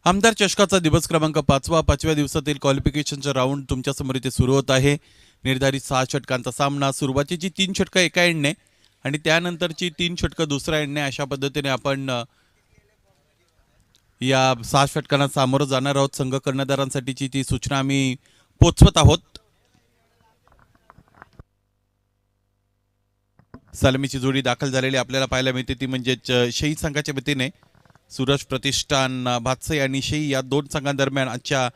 आमदार चषकाचा दिवस क्रमांक 5व्या दिवसातील क्वालिफिकेशनचा राऊंड तुमच्या समोर इथे सुरू होत आहे। निर्धारित 6 षटकांचा सामना, सुरुवातीची 3 षटकं एका एंडने आणि त्यानंतरची 3 षटकं दुसऱ्या एंडने, अशा पद्धतीने आपण या 6 षटकांना सामोरं जाणार आहोत। संघ कर्णधारांसाठीची ती सूचना आम्ही पोचवत आहोत। सलामीची जोडी दाखल झालेली आपल्याला पाहायला मिळते, ती म्हणजे शहीद संघाच्या वतीने सूरज प्रतिष्ठान भातसे आणि शेई या दोन संघांदरम्यान आजच्या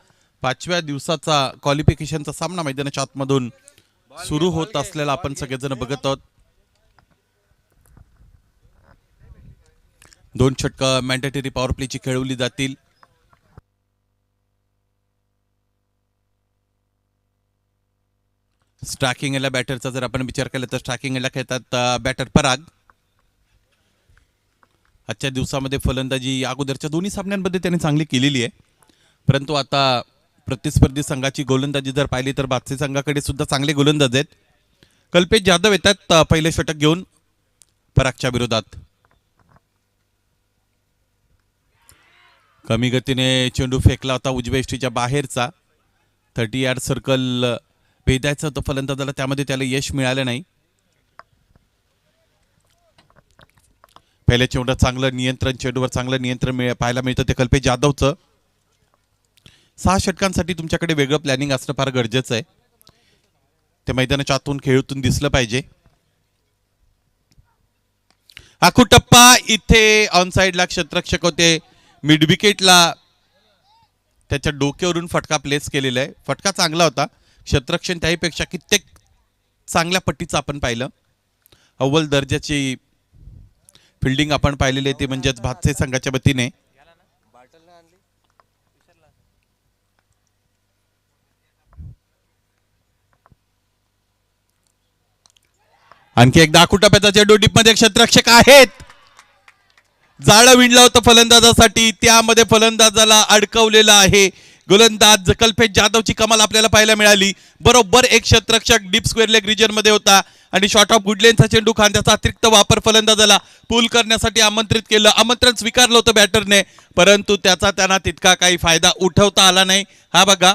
5व्या दिवसाचा क्वालिफिकेशनचा सामना मैदानाच्या आतमधून सुरू होत असलेला आपण सगळेजण बघत आहोत। 2 षटकं मॅन्डेटरी पॉवर प्लेची खेळवली जातील। स्ट्रायकिंग एला बॅटरचा जर आपण विचार केला तर स्ट्रायकिंग एला खेळतात बॅटर पराग। आजच्या दिवसामध्ये फलंदाजी अगोदरच्या दोन्ही सामन्यांमध्ये त्यांनी चांगली केलेली आहे, परंतु आता प्रतिस्पर्धी संघाची गोलंदाजी जर पाहिली तर भातसे संघाकडे सुद्धा चांगले गोलंदाज आहेत। कल्पेश जाधव येतात पहिले षटक घेऊन परागच्या विरोधात। कमी गतीने चेंडू फेकला होता उजव्या यष्टीच्या बाहेरचा, 30 यार्ड सर्कल भेदायचं होतं फलंदाजाला, त्यामध्ये त्याला यश मिळालं नाही। पहिल्या चेंडूवर चांगलं नियंत्रण, चेंडूवर चांगलं नियंत्रण पाहायला मिळतं ते कल्पेश जाधवचं। 6 षटकांसाठी तुमच्याकडे वेगळं प्लॅनिंग असणं फार गरजेचं आहे, ते मैदानाच्या आतून खेळूतून दिसलं पाहिजे। आखू टप्पा इथे ऑन साइडला क्षेत्ररक्षक होते, मिड विकेटला त्याच्या डोक्यावरून फटका प्लेस केलेला आहे। फटका चांगला होता, क्षेत्ररक्षण त्याहीपेक्षा कित्येक चांगल्या पट्टीचं आपण पाहिलं। अव्वल दर्जाची फिल्डिंग आपण पाहिलेली आहे, ती म्हणजेच भातसे संघाच्या वतीने। आणखी एकदा आखू टप्प्याचा चेंडू डीप मध्ये क्षेत्ररक्षक आहेत, जाळं विणलं होतं फलंदाजासाठी, त्यामध्ये फलंदाजाला अडकवलेलं आहे। गोलंदाज कल्पेश जाधवची कमाल आपल्याला पाहायला मिळाली। बरोबर एक क्षेत्ररक्षक डीप स्क्वेअर लेग रिजन मध्ये होता आणि शॉर्ट ऑफ गुडलेनचा चेंडू खांद्याचा अतिरिक्त वापर फलंदाजाला पूल करण्यासाठी आमंत्रित केलं। आमंत्रण स्वीकारलं होतं बॅटरने, परंतु त्याचा त्यांना तितका काही फायदा उठवता आला नाही। हा बघा,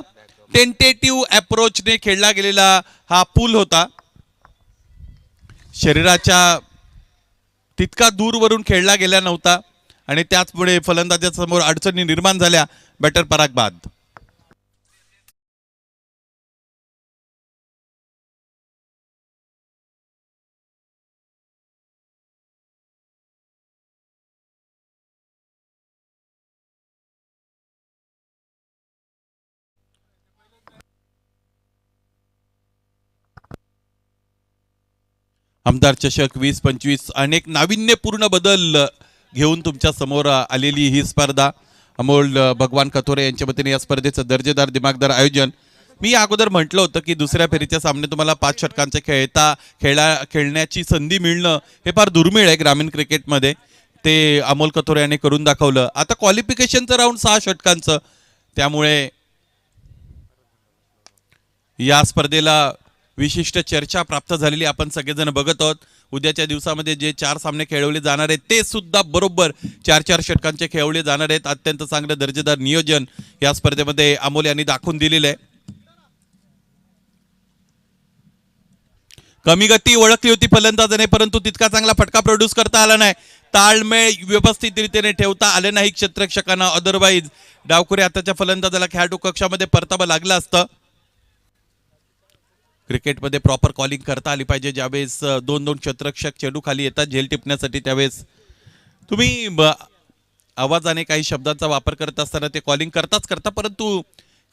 टेंटेटिव्ह अप्रोचने खेळला गेलेला हा पूल होता, शरीराच्या तितका दूरवरून खेळला गेला नव्हता आणि त्याचमुळे फलंदाजासमोर अडचणी निर्माण झाल्या। बॅटर पराग बाद। आमदार चषक 2025 अनेक नाविन्यपूर्ण बदल घेऊन तुमच्या समोर आलेली ही स्पर्धा। अमोल भगवान कथोरे यांच्या वतीने या स्पर्धेचं दर्जेदार दिमागदार आयोजन। मी अगोदर म्हटलं होतं की दुसऱ्या फेरीच्या सामने तुम्हाला 5 षटकांचे खेळण्याची संधी मिळणं हे फार दुर्मिळ आहे ग्रामीण क्रिकेटमध्ये, ते अमोल कथोरे यांनी करून दाखवलं। आता क्वालिफिकेशनचं राऊंड 6 षटकांचं, त्यामुळे या स्पर्धेला विशिष्ट चर्चा प्राप्त झालेली आपण सगळेजण बघत आहोत। उद्याच्या दिवसामध्ये जे 4 सामने खेळवले जाणार आहेत ते सुद्धा बरोबर 4-4 षटकांचे खेळवले जाणार आहेत। अत्यंत चांगलं दर्जेदार नियोजन या स्पर्धेमध्ये अमोल यांनी दाखवून दिलेलं आहे। कमी गती ओळखली होती फलंदाजाने, परंतु तितका चांगला फटका प्रोड्यूस करता आला नाही। ताळमेळ व्यवस्थित रीतीने ठेवता आले नाही क्षेत्ररक्षकांना, अदरवाईज डावखुरे आताच्या फलंदाजाला खेळाडू कक्षामध्ये परतावं लागलं असतं। क्रिकेटमध्ये प्रॉपर कॉलिंग करता आली पाहिजे। ज्यावेळेस 2-2 क्षेत्ररक्षक चेंडू खाली येतात झेल टिपण्यासाठी, त्यावेळेस तुम्ही आवाजाने काही शब्दांचा वापर करत असताना ते कॉलिंग करता, परंतु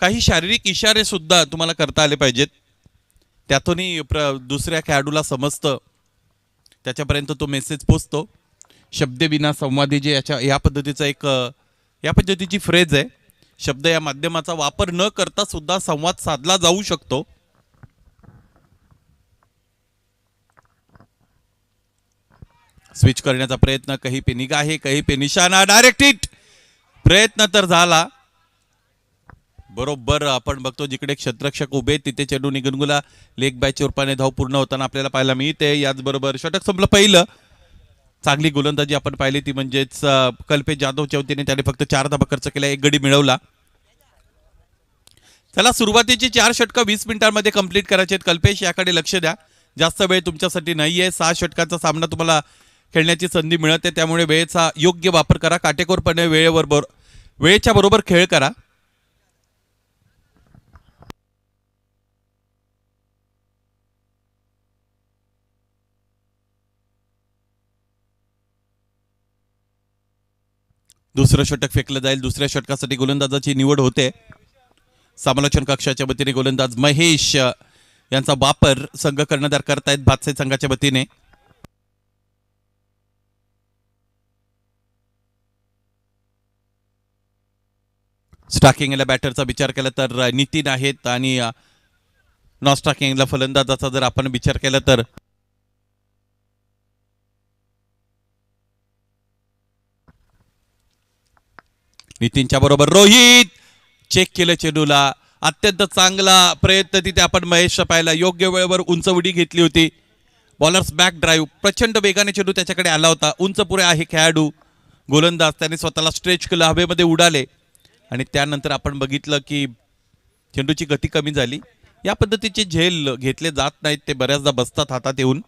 काही शारीरिक इशारे सुद्धा तुम्हाला करता आले पाहिजेत, त्यातूनही दुसऱ्या खेळाडूला समजतं, त्याच्यापर्यंत तो मेसेज पोचतो। शब्दविना संवादी जे या पद्धतीची फ्रेज आहे, शब्द या माध्यमाचा वापर न करता सुद्धा संवाद साधला जाऊ शकतो। स्विच करण्याचा प्रयत्न, कहीं पे निगाह है कहीं पे निशाना, डायरेक्ट हिट, प्रयत्न तर झाला। बरोबर आपण बघतो जिकडे क्षेत्ररक्षक उभे तिथे चेंडू निगुणगुला लेग बायच्या रूपाने धाव पूर्ण होताना आपल्याला पाहायला मिळते। याचबरोबर षटक संपलं पहिलं। चांगली गोलंदाजी आपण पाहिली ती म्हणजेच कल्पेश जाधवच्या वतीने त्याने फक्त 4 धावा खर्च केल्या, 1 गडी मिळवला. चला सुरुवातीची 4 षटकं 20 मिनिटांमध्ये कंप्लीट करायचे आहेत. कल्पेश याकडे लक्ष द्या, जास्त वेळ तुमच्यासाठी नाहीये. 6 षटकांचा सामना तुम्हाला खेळण्याची संधी मिळते, त्यामुळे वेळेचा योग्य वापर करा. काटेकोरपणे वेळेच्या बरोबर खेळ करा. दुसरं षटक फेकलं जाईल. दुसऱ्या षटकासाठी गोलंदाजाची निवड होते. समालोचन कक्षाच्या वतीने गोलंदाज महेश यांचा वापर संघ कर्णधार करतायत भातसे संघाच्या वतीने. स्टार्किंगला बॅटरचा विचार केला तर नितीन आहेत आणि नॉन स्टार्किंगला फलंदाजाचा जर आपण विचार केला तर नितीनच्या बरोबर रोहित. चेक केलं चेंडूला, अत्यंत चांगला प्रयत्न तिथे आपण महेश पाहिला. योग्य वेळेवर उंच उडी घेतली होती. बॉलर्स बॅक ड्राईव्ह, प्रचंड वेगाने चेंडू त्याच्याकडे आला होता. उंच पुरे आहे खेळाडू गोलंदाज, त्याने स्वतःला स्ट्रेच केलं, हवेमध्ये उडाले आणि त्यानंतर आपण बघितलं की चेंडूची गती कमी झाली. या पद्धतीचे झेल घेतले जात नाहीत, ते बऱ्याचदा बसतात हातात येऊन.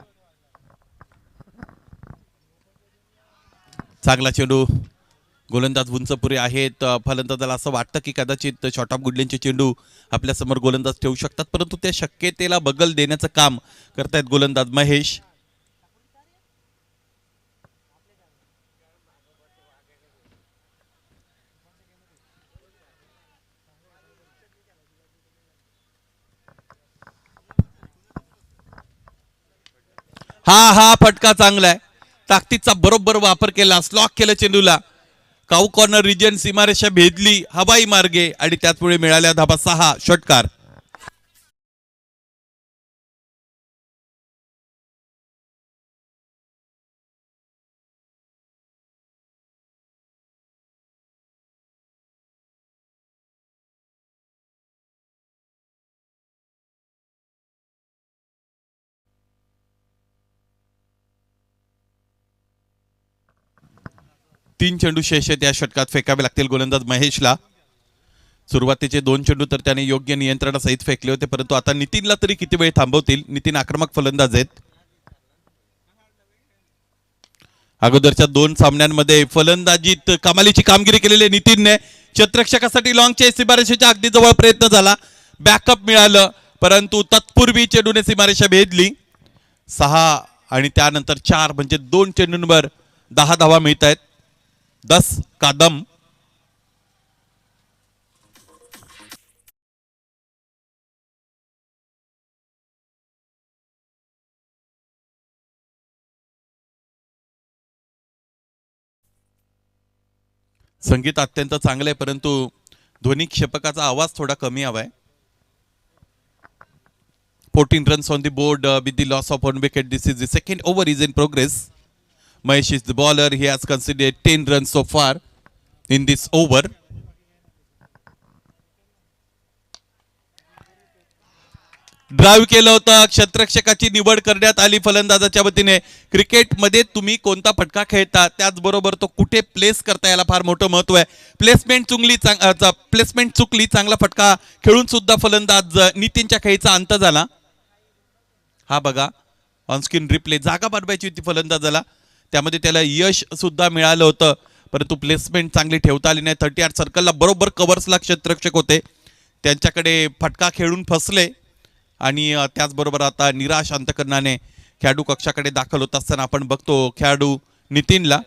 चांगला चेंडू, गोलंदाज उंच पुरे आहेत. फलंदाजाला असं वाटतं की कदाचित शॉर्ट ऑफ गुडलेंचे चेंडू आपल्यासमोर गोलंदाज ठेवू शकतात, परंतु त्या शक्यतेला बगल देण्याचं काम करतायत गोलंदाज महेश. हा फटका चांगला आहे. ताकदीचा बरोबर वापर केला, स्लॉक केलं चेंडूला. काऊ कॉर्नर रिजन सीमारेषा भेदली हवाई मार्गे आणि त्याचमुळे मिळाल्या धाबा 6. षटकार. तीन चेंडू शेष आहेत या षटकात, फेकावे लागतील गोलंदाज महेशला. सुरुवातीचे 2 चेंडू तर त्याने योग्य नियंत्रणासहित फेकले होते, परंतु आता नितीनला तरी किती वेळ थांबवतील. नितीन आक्रमक फलंदाज आहेत. अगोदरच्या 2 सामन्यांमध्ये फलंदाजीत कमालीची कामगिरी केलेली नितीनने. क्षेत्ररक्षकासाठी लॉंगच्या सीमारेषेच्या अगदी जवळ प्रयत्न झाला, बॅकअप मिळालं, परंतु तत्पूर्वी चेंडूने सीमारेषा भेदली. 6 आणि त्यानंतर 4 म्हणजे 2 चेंडूंवर 10 धावा मिळत आहेत. 10 कादम. संगीत अत्यंत चांगलं आहे, परंतु ध्वनी क्षेपकाचा आवाज थोडा कमी हवाय. 14 runs on the board with the loss of 1 wicket. This is the second over is in progress. Mahesh is the bowler. He has conceded 10 runs so far in this over. Drive केलं होतं, क्षेत्ररक्षकाची निवड करण्यात आली फलंदाजाच्या वतीने. क्रिकेटमध्ये तुम्ही कोणता फटका खेळता त्याचबरोबर तो कुठे प्लेस करता याला फार मोठं महत्व आहे. प्लेसमेंट चुकली, चांगला फटका खेळून सुद्धा फलंदाज नितीनच्या खेळीचा अंत झाला. हा बघा ऑनस्क्रीन रिप्ले, जागा बनवायची होती फलंदाजाला, त्यामध्ये त्याला यश सुद्धा मिळालं होतं, परंतु प्लेसमेंट चांगली ठेवता आली नाही. 38 सर्कलला बरोबर कव्हर्सला क्षेत्ररक्षक होते, त्यांच्याकडे फटका खेळून फसले आणि त्याचबरोबर आता निराश अंतकरणाने खेळाडू कक्षाकडे दाखल होत असताना आपण बघतो खेळाडू नितीनला.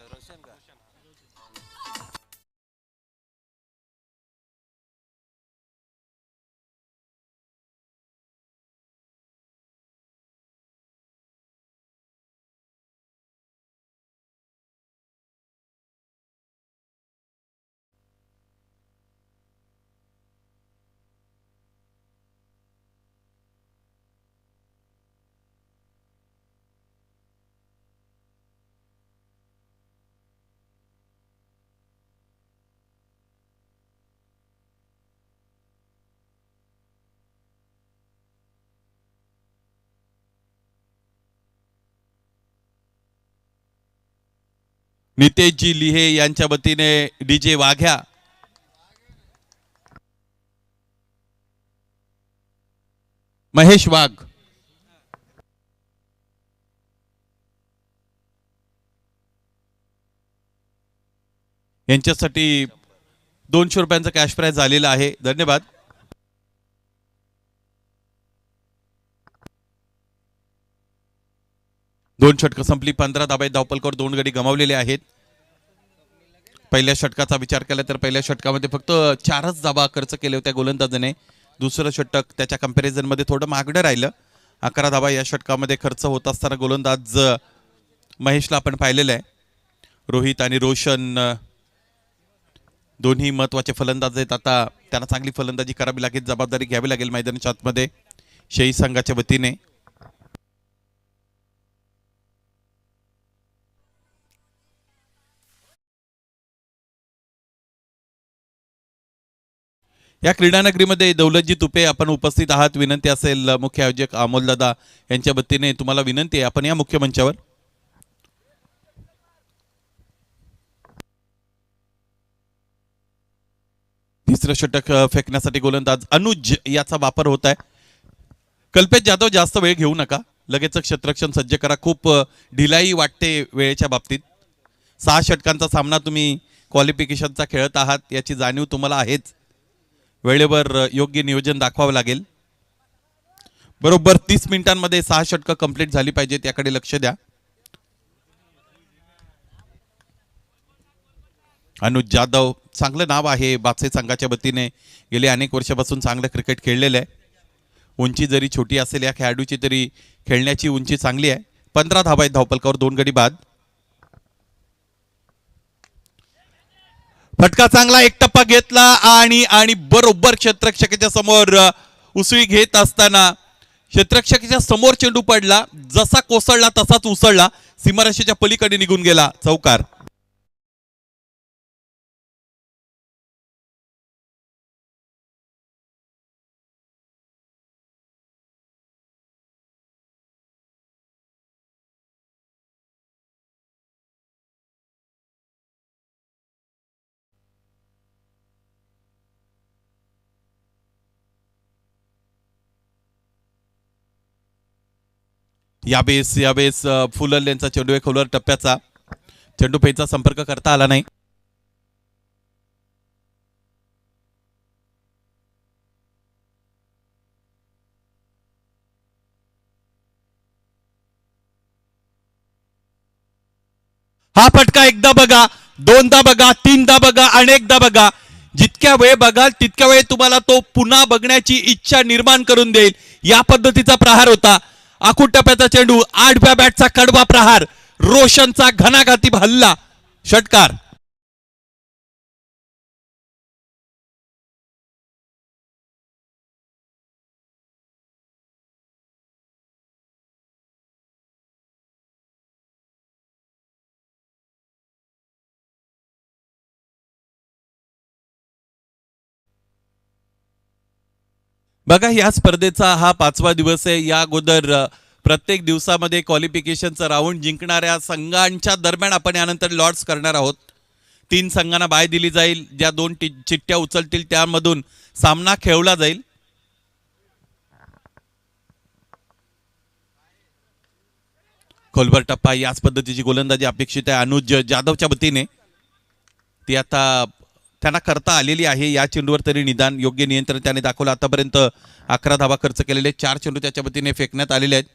नितेशजी लिहे यांच्या वतीने डीजे वाघ्या, महेश वाघ, यांच्यासाठी 200 रुपयांचा कॅश प्राइज झालेला आहे. धन्यवाद. दोन षटकं संपली. 15 धाबा धावपलकर 2 गडी गमावलेले आहेत. पहिल्या षटकाचा विचार केला तर पहिल्या षटकामध्ये फक्त 4च धाबा खर्च केले होत्या गोलंदाजाने. दुसरं षटक त्याच्या कंपॅरिझन मध्ये थोडं मागडं राहिलं. 11 धाबा या षटकामध्ये खर्च होत असताना गोलंदाज महेशला आपण पाहिलेलं आहे. रोहित आणि रोशन दोन्ही महत्वाचे फलंदाज आहेत. आता त्यांना चांगली फलंदाजी करावी लागेल, जबाबदारी घ्यावी लागेल मैदानाच्या आतमध्ये शेही संघाच्या वतीने. या क्रीडानगरीमध्ये दौलतजी तुपे आपण उपस्थित आहात. विनंती असेल मुख्य आयोजक अमोलदादा यांच्या वतीने तुम्हाला विनंती आहे, आपण या मुख्य मंचावर. तिसरं षटक फेकण्यासाठी गोलंदाज अनुज याचा वापर होत आहे. कल्पेश जाधव जास्त वेळ घेऊ नका, लगेच क्षेत्ररक्षण सज्ज करा. खूप ढिलाई वाटते वेळेच्या बाबतीत. 6 षटकांचा सामना तुम्ही क्वालिफिकेशनचा खेळत आहात याची जाणीव तुम्हाला आहेच. वेळेवर योग्य नियोजन दाखवावं लागेल. बरोबर 30 मिनिटांमध्ये 6 षटकं कंप्लीट झाली पाहिजेत, याकडे लक्ष द्या. अनुज जाधव चांगलं नाव आहे बादशाह संघाच्या वतीने. गेले अनेक वर्षापासून चांगलं क्रिकेट खेळलेलं आहे. उंची जरी छोटी असेल या खेळाडूची तरी खेळण्याची उंची चांगली आहे. 15 धावा आहेत धावपलकावर, 2 गडी बाद. फटका चांगला, एक टप्पा घेतला आणि बरोबर क्षेत्ररक्षकाच्या समोर उसळी घेत असताना क्षेत्ररक्षकाच्या समोर चेंडू पडला. जसा कोसळला तसाच उसळला, सीमारेषेच्या पलीकडे निघून गेला. चौकार. यावेळेस फुलर यांचा चेंडू आहे खोलवर टप्प्याचा. चेंडू फेचा संपर्क करता आला नाही. हा फटका एकदा बघा, दोनदा बघा, तीनदा बघा, अनेकदा बघा. जितक्या वेळ बघाल तितक्या वेळ तुम्हाला तो पुन्हा बघण्याची इच्छा निर्माण करून देईल. या पद्धतीचा प्रहार होता. आखूड टप्प्याचा चेंडू, 8व्या बॅटचा कडवा प्रहार, रोशनचा घणाघाती हल्ला, षटकार. बघा, या स्पर्धेचा हा 5वा दिवस आहे. या अगोदर प्रत्येक दिवसामध्ये क्वालिफिकेशनचा राऊंड जिंकणाऱ्या संघांच्या दरम्यान आपण यानंतर लॉर्ड्स करणार आहोत. 3 संघांना बाय दिली जाईल. ज्या 2 चिठ्ठ्या उचलतील त्यामधून सामना खेळला जाईल. खोलवर टप्पा, याच पद्धतीची गोलंदाजी अपेक्षित आहे अनुज जाधवच्या वतीने. ती आता त्यांना करता आलेली आहे. या चेंडूवर तरी निदान योग्य नियंत्रण त्याने दाखवलं. आतापर्यंत 11 धावा खर्च केलेले, 4 चेंडू त्याच्या वतीने फेकण्यात आलेले आहेत.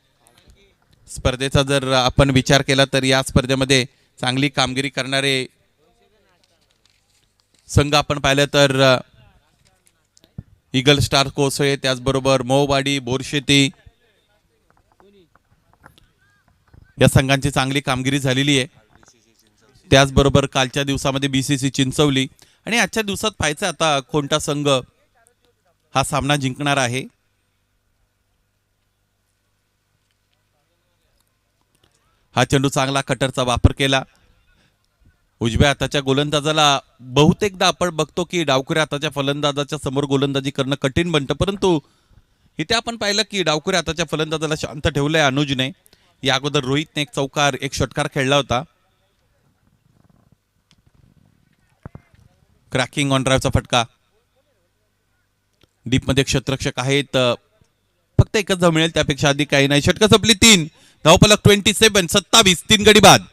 स्पर्धेचा जर आपण विचार केला तर या स्पर्धेमध्ये चांगली कामगिरी करणारे संघ आपण पाहिलं तर ईगल स्टार कोसळे, त्याचबरोबर मोहवाडी, बोरशेती या संघांची चांगली कामगिरी झालेली आहे. त्याचबरोबर कालच्या दिवसामध्ये बीसीसी चिंचवली आणि आजच्या दिवसात पाहायचं आता कोणता संघ हा सामना जिंकणार आहे. हा चेंडू चांगला कटरचा वापर केला. उजव्या हाताच्या गोलंदाजाला बहुतेकदा आपण बघतो की डावखुऱ्या हाताच्या फलंदाजाच्या समोर गोलंदाजी करणं कठीण बनतं, परंतु इथे आपण पाहिलं की डावखुऱ्या हाताच्या फलंदाजाला शांत ठेवलंय अनुजने. या अगोदर रोहितने एक चौकार, एक षटकार खेळला होता. क्रॅकिंग ऑन ड्राईव्हचा फटका. डीप मध्ये क्षेत्ररक्षक आहेत, फक्त एकच धाव मिळेल, त्यापेक्षा अधिक काही नाही. षटक संपली 3. धावफलक 27 3 गडी बाद.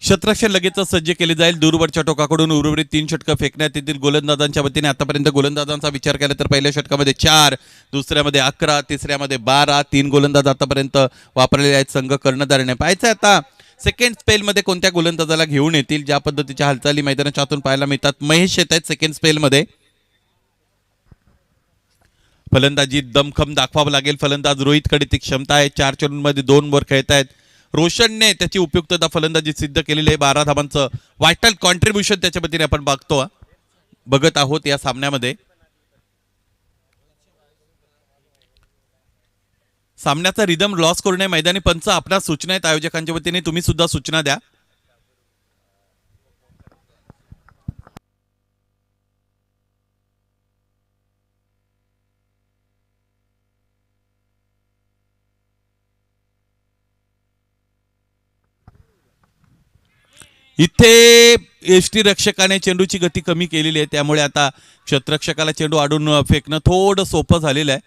क्षेत्ररक्षण लगेच सज्ज केले जाईल. दूरवरच्या टोकाकडून उर्वरित 3 षटकं फेकण्यात येतील गोलंदाजांच्या वतीने. आतापर्यंत गोलंदाजांचा विचार केला तर पहिल्या षटकामध्ये 4, दुसऱ्यामध्ये 11, तिसऱ्यामध्ये 12, 3 गोलंदाज आतापर्यंत वापरलेले आहेत संघ कर्णधाराने. पाहायचं आता सेकंड स्पेलमध्ये कोणत्या गोलंदाजाला घेऊन येतील. ज्या पद्धतीच्या हालचाली मैदानाच्या आतून पाहायला मिळतात. महेश येत आहेत सेकंड स्पेलमध्ये. फलंदाजी दमखम दाखवावं लागेल. फलंदाज रोहितकडे ती क्षमता आहे. 4 चेंडूंमध्ये 2 वर खेळत आहेत. रोशनने त्याची उपयुक्तता फलंदाजी सिद्ध केलेली आहे. 12 धावांचं वायटल कॉन्ट्रीब्युशन त्याच्या वतीने आपण बघत आहोत या सामन्यामध्ये. सामन्याचा रिदम लॉस करू नये. मैदानी पंच आपल्या सूचना आहेत आयोजकांच्या वतीने, तुम्ही सुद्धा सूचना द्या. इथे एसटी रक्षकाने चेंडूची गती कमी केलेली आहे, त्यामुळे आता क्षेत्ररक्षकाला चेंडू आडून फेकणं थोडं सोपं झालेलं आहे.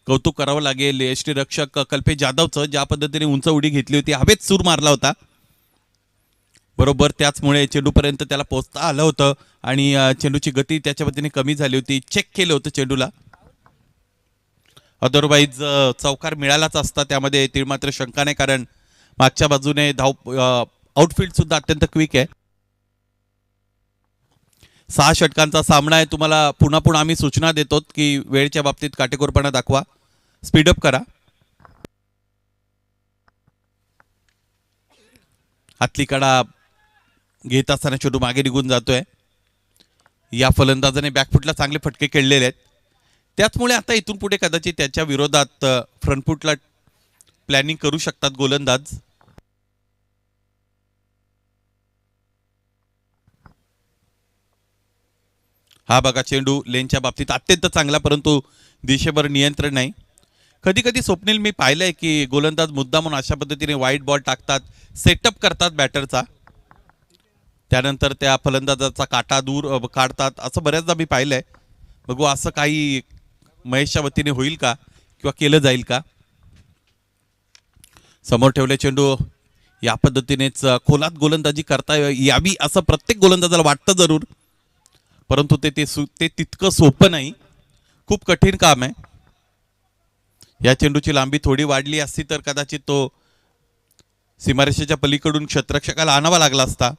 कौतुक करावं लागेल एसटी रक्षक कल्पेश जाधवचं. ज्या पद्धतीने उंच उडी घेतली होती, हवेत सूर मारला होता, बरोबर त्याचमुळे चेंडूपर्यंत त्याला पोहोचता आलं होतं आणि चेंडूची गती त्याच्या पद्धतीने कमी झाली होती. चेक केलं होतं चेंडूला, अदरवाईज चौकार मिळालाच असता. त्यामध्ये ती मात्र शंका नाही, कारण मागच्या बाजूने आउटफील्ड सुद्धा अत्यंत क्विक आहे. 6 षटकांचा सामना आहे. तुम्हाला पुन्हा पुन्हा आम्ही सूचना देतो की वेळेच्या बाबतीत काटेकोरपणा दाखवा, स्पीडअप करा. हातली कडा घेत असताना चेंडू मागे निघून जातोय. या फलंदाजाने बॅकफुटला चांगले फटके खेळलेले आहेत, त्याचमुळे आता इथून पुढे कदाचित त्याच्या विरोधात फ्रंटफुटला प्लॅनिंग करू शकतात गोलंदाज. हा बघा चेंडू लेनच्या बाबतीत अत्यंत चांगला, परंतु दिशेवर नियंत्रण नाही. कधी कधी स्वप्नील मी पाहिलंय की गोलंदाज मुद्दा म्हणून अशा पद्धतीने वाईट बॉल टाकतात, सेटअप करतात बॅटरचा, त्यानंतर त्या फलंदाजाचा काटा दूर काढतात. असं बऱ्याचदा मी पाहिलंय. बघू असं काही महेशच्या वतीने होईल का किंवा केलं जाईल का. समोर ठेवले चेंडू, या पद्धतीनेच खोलात गोलंदाजी करता यावी असं प्रत्येक गोलंदाजाला वाटतं जरूर, परंतु ते तितकं सोपं नाही, खूप कठीण काम आहे. या चेंडूची लांबी थोडी वाढली असती तर कदाचित तो सीमारेषेच्या पलीकडून क्षेत्ररक्षकाला आणावा लागला असता,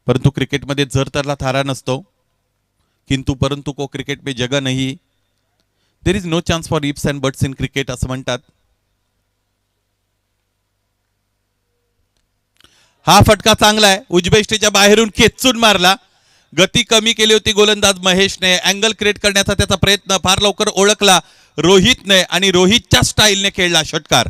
परंतु क्रिकेटमध्ये जर तरला थारा नसतो. किंतु परंतु को क्रिकेट में जगह नहीं, there is no chance for ifs and buts in cricket असं म्हणतात. हा फटका चांगला आहे, उजबेष्टीच्या बाहेरून खेचून मारला. गती कमी केली होती गोलंदाज महेशने. अँगल क्रिएट करण्याचा त्याचा प्रयत्न फार लवकर ओळखला रोहितने आणि रोहितच्या स्टाईलने खेळला षटकार.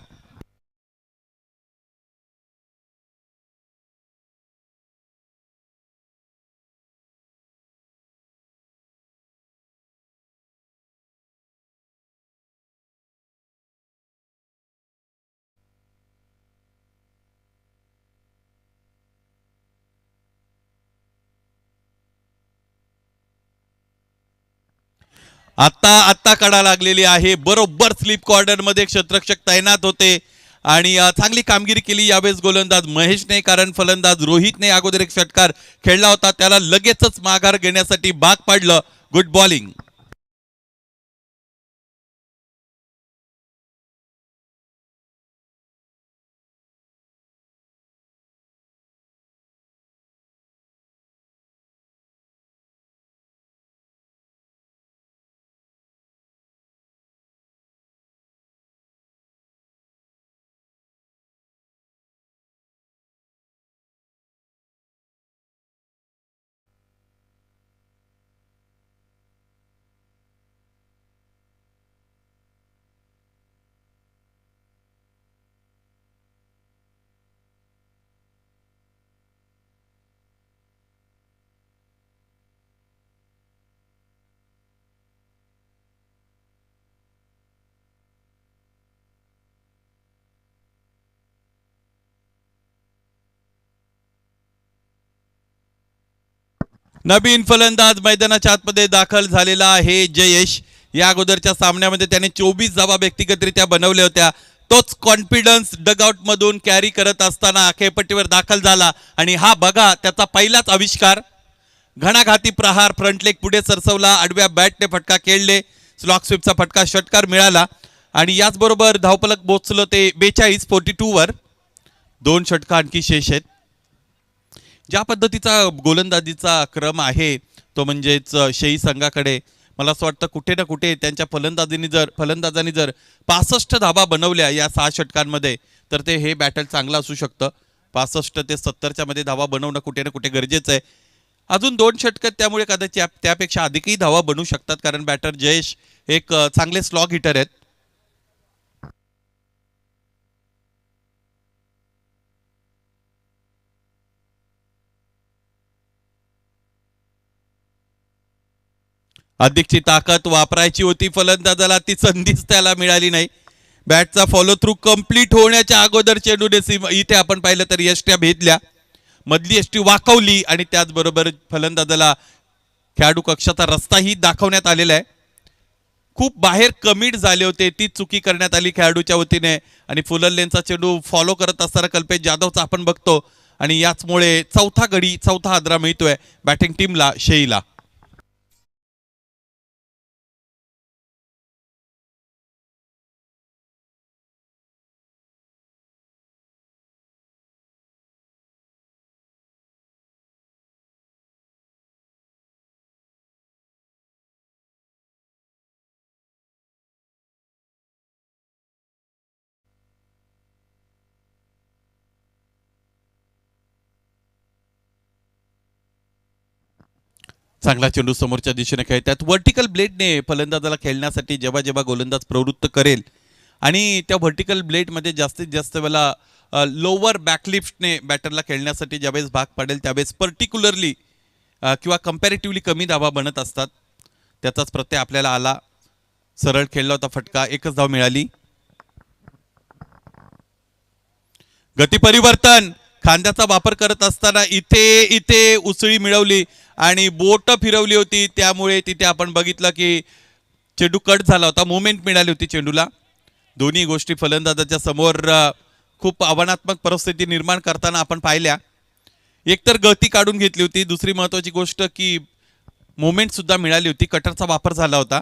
आता कडा लागलेली आहे, बरोबर स्लिप कॉर्नर मध्ये क्षेत्ररक्षक तैनात होते आणि चांगली कामगिरी केली यावेळेस गोलंदाज महेशने, कारण फलंदाज रोहितने अगोदर एक षटकार खेळला होता, त्याला लगेचच माघार घेण्यासाठी भाग पाडलं. Good bowling. नवीन फलंदाज मैदानाच्या आतमध्ये दाखल झालेला आहे जयेश. या अगोदरच्या सामन्यामध्ये त्याने 24 धावा व्यक्तिगतरित्या बनवल्या होत्या. तोच कॉन्फिडन्स डगआउट मधून कॅरी करत असताना खेळपट्टीवर दाखल झाला आणि हा बघा त्याचा पहिलाच आविष्कार. घणाघाती प्रहार, फ्रंट लेग पुढे सरसवला, आडव्या बॅटने फटका खेळले, स्लॉक स्वीपचा फटका षटकार मिळाला आणि याचबरोबर धावफलक पोहोचलं ते 42 वर. 2 षटका आणखी शेष आहेत. ज्या पद्धतीचा गोलंदाजीचा क्रम आहे तो म्हणजेच शेई संघाकडे मला असं वाटतं कुठे ना कुठे त्यांच्या फलंदाजांनी जर 65 धावा बनवल्या या 6 षटकांमध्ये तर ते हे बॅटल चांगलं असू शकतं. 65 ते 70च्या मध्ये धावा बनवणं कुठे ना कुठे गरजेचं आहे. अजून 2 षटक त्यामुळे कदाचित त्यापेक्षा अधिकही धावा बनवू शकतात कारण बॅटर जयेश एक चांगले स्लॉग हिटर आहेत. अधिकची ताकद वापरायची होती फलंदाजाला, ती संधीच त्याला मिळाली नाही. बॅटचा फॉलो थ्रू कंप्लीट होण्याच्या अगोदर चेंडूने इथे आपण पाहिलं तर यष्ट्या भेदल्या, मधली यष्टी वाकवली आणि त्याचबरोबर फलंदाजाला खेळाडू कक्षाचा रस्ताही दाखवण्यात आलेला आहे. खूप बाहेर कमिट झाले होते, ती चुकी करण्यात आली खेळाडूच्या वतीने आणि फुलर लेनचा चेंडू फॉलो करत असताना कल्पेश जाधवचा आपण बघतो आणि याचमुळे चौथा हादरा मिळतोय बॅटिंग टीमला शेईला. चांगला चेंडू समोरच्या दिशेने खेळतात. व्हर्टिकल ब्लेडने फलंदाजाला खेळण्यासाठी जेव्हा जेव्हा गोलंदाज प्रवृत्त करेल आणि त्या व्हर्टिकल ब्लेडमध्ये जास्तीत जास्त वेळा लोअर बॅकलिफ्टने बॅटरला खेळण्यासाठी ज्यावेळेस भाग पडेल त्यावेळेस पर्टिक्युलरली किंवा कम्पॅरेटिव्हली कमी धावा बनत असतात. त्याचाच प्रत्यय आपल्याला आला. सरळ खेळला होता फटका, 1च धाव मिळाली. गती परिवर्तन खांद्याचा वापर करत असताना इथे उसळी मिळवली आणि बोट फिरवली होती, त्यामुळे तिथे आपण बघितलं की चेंडू कट झाला होता, मुवमेंट मिळाली होती चेंडूला. दोन्ही गोष्टी फलंदाजाच्या समोर खूप आव्हानात्मक परिस्थिती निर्माण करताना आपण पाहिल्या. एकतर गती काढून घेतली होती, दुसरी महत्वाची गोष्ट की मुवमेंट सुद्धा मिळाली होती, कटरचा वापर झाला होता.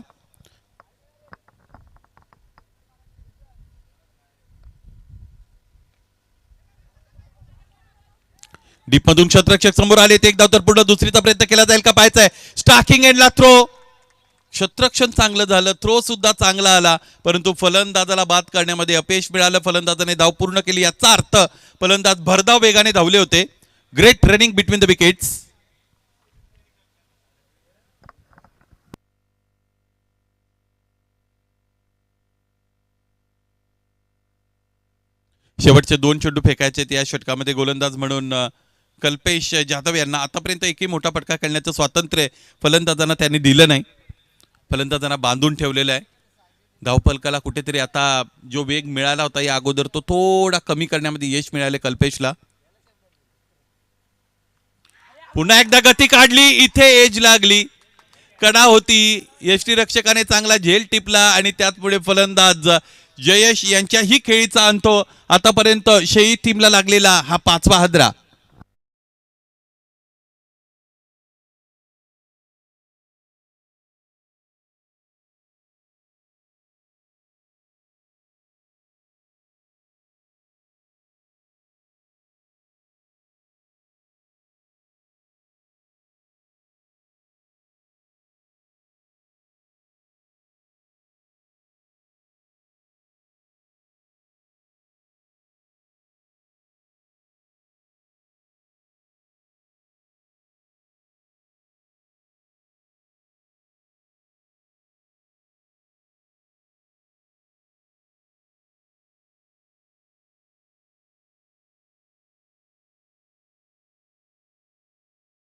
डीपमधून क्षेत्ररक्षक समोर आले, एक धाव तर पूर्ण, दुसरीचा प्रयत्न केला जाईल का पाहायचा आहे. स्टार्किंग एंडला थ्रो, क्षेत्ररक्षण चांगलं झालं, थ्रो सुद्धा चांगला आला, परंतु फलंदाजाला बाद करण्यामध्ये अपयश मिळालं. फलंदाजाने धाव पूर्ण केली, याचा अर्थ फलंदाज भरधाव वेगाने धावले होते. Great running between the wickets. शेवटचे 2 चेंडू फेकायचे या षटकामध्ये गोलंदाज म्हणून कल्पेश जाधव यांना आतापर्यंत एकही मोठा फटका खेळण्याचं स्वातंत्र्य फलंदाजांना त्यांनी दिलं नाही. फलंदाजांना बांधून ठेवलेलं आहे. धावफलकाला कुठेतरी आता जो वेग मिळाला होता या अगोदर तो थोडा कमी करण्यामध्ये यश मिळाले कल्पेशला. पुन्हा एकदा गती काढली, इथे एज लागली, कडा होती, यष्टीरक्षकाने चांगला झेल टिपला आणि त्याचमुळे फलंदाज जयेश यांच्याही खेळीचा अंत आतापर्यंत शेई टीमला लागलेला हा 5वा हादरा.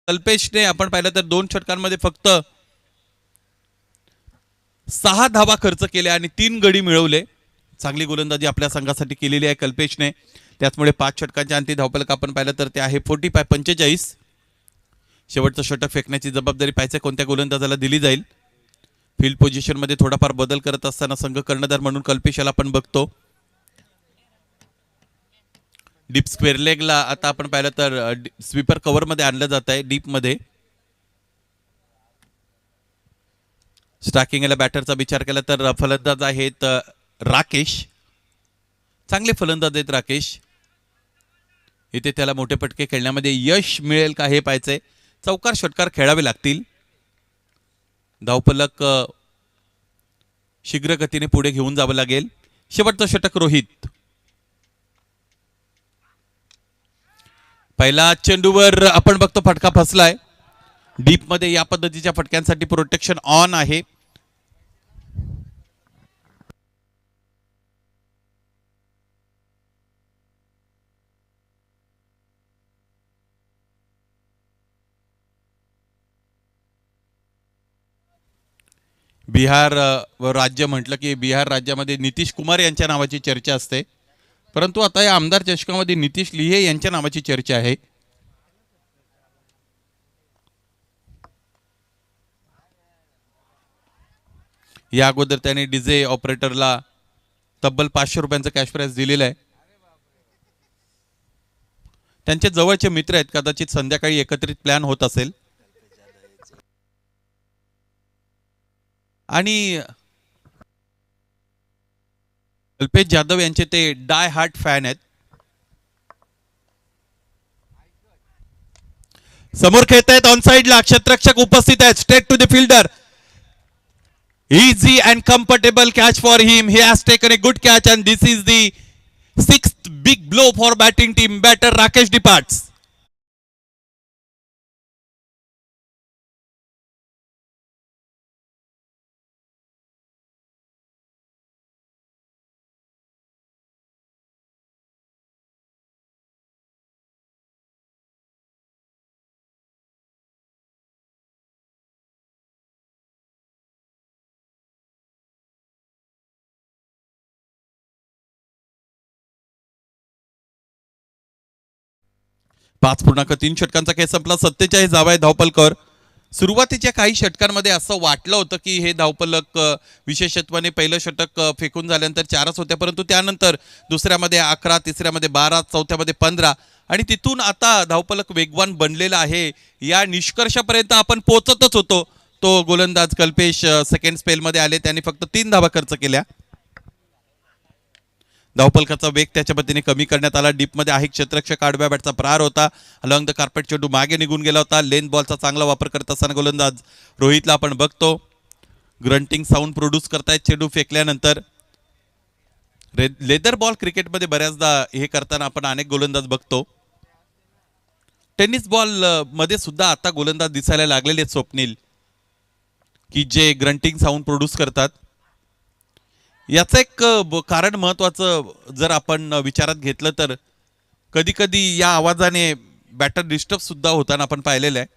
कल्पेशने आपण पाहिलं तर 2 षटकांमध्ये फक्त 6 धावा खर्च केल्या आणि 3 गडी मिळवले. चांगली गोलंदाजी आपल्या संघासाठी केलेली आहे कल्पेशने. त्याचमुळे 5 षटकांच्या अंती धावफलक आपण पाहिलं तर ते आहे 45. शेवटचं षटक फेकण्याची जबाबदारी पाहायचं कोणत्या गोलंदाजाला दिली जाईल. फील्ड पोझिशन मध्ये थोडाफार बदल करत असताना संघ कर्णधार म्हणून कल्पेशाला आपण बघतो. डीप स्क्वेअर लेगला आता आपण पाहिलं तर स्वीपर कव्हर मध्ये आणलं जात आहे डीप मध्ये. स्टार्किंगला बॅटरचा विचार केला तर फलंदाज आहेत राकेश. चांगले फलंदाज आहेत राकेश. इथे त्याला मोठे फटके खेळण्यामध्ये यश मिळेल का हे पाहायचंय. चौकार षटकार खेळावे लागतील. धावफलक शीघ्र गतीने पुढे घेऊन जावं लागेल. शेवटचं षटक रोहित. पहिला चेंडूवर आपण बघतो फटका फसलाय. डीप मध्ये या पद्धतीच्या फटक्यांसाठी प्रोटेक्शन ऑन आहे. बिहार राज्य म्हटलं की बिहार राज्यामध्ये नितीश कुमार यांच्या नावाची चर्चा असते. परंतु आता या आमदार चषकामध्ये नितीश लिहे यांच्या नावाची चर्चा आहे. या अगोदर त्याने डीजे ऑपरेटरला तब्बल 500 रुपयांचं कॅश प्राइज दिलेलं आहे. त्यांचे जवळचे मित्र आहेत. कदाचित संध्याकाळी एकत्रित प्लॅन होत असेल. आणि कल्पेश जाधव यांचे ते डाय हार्ट फॅन आहेत. समोर खेळत आहेत ऑन साइडला क्षेत्ररक्षक उपस्थित आहेत. Straight to the fielder. Easy and comfortable catch for him. He has taken a good catch and this is the 6th big blow for batting team. Batter Rakesh departs. पाच पूर्णांक 3 षटकांचा खेळ संपला. 47 धावा आहे धावपलकर. सुरुवातीच्या काही षटकांमध्ये असं वाटलं होतं की हे धावपलक विशेषत्वाने पहिलं षटक फेकून झाल्यानंतर 4च होत्या. परंतु त्यानंतर दुसऱ्यामध्ये 11, तिसऱ्यामध्ये 12, चौथ्यामध्ये 15 आणि तिथून आता धावपलक वेगवान बनलेला आहे. या निष्कर्षापर्यंत आपण पोहोचतच होतो. तो गोलंदाज कल्पेश सेकंड स्पेलमध्ये आले. त्यांनी फक्त 3 धावा खर्च केल्या. धावपलकाचा वेग त्याच्या पद्धतीने कमी करण्यात आला. डीपमध्ये आहे क्षेत्ररक्षक आडव्या बॅटचा प्रहार होता. अलॉंग द कार्पेट चेंडू मागे निघून गेला होता. लेन बॉलचा चांगला वापर करत असताना गोलंदाज रोहितला आपण बघतो. ग्रंटिंग साऊंड प्रोड्यूस करतायत चेंडू फेकल्यानंतर. लेदर बॉल क्रिकेटमध्ये बऱ्याचदा हे करताना आपण अनेक गोलंदाज बघतो. टेनिस बॉल मध्ये सुद्धा आता गोलंदाज दिसायला लागलेले आहेत स्वप्नील, की जे ग्रंटिंग साऊंड प्रोड्यूस करतात. याचं एक कारण महत्वाचं जर आपण विचारात घेतलं तर कधी कधी या आवाजाने बॅटर डिस्टर्ब सुद्धा होताना आपण पाहिलेलं आहे.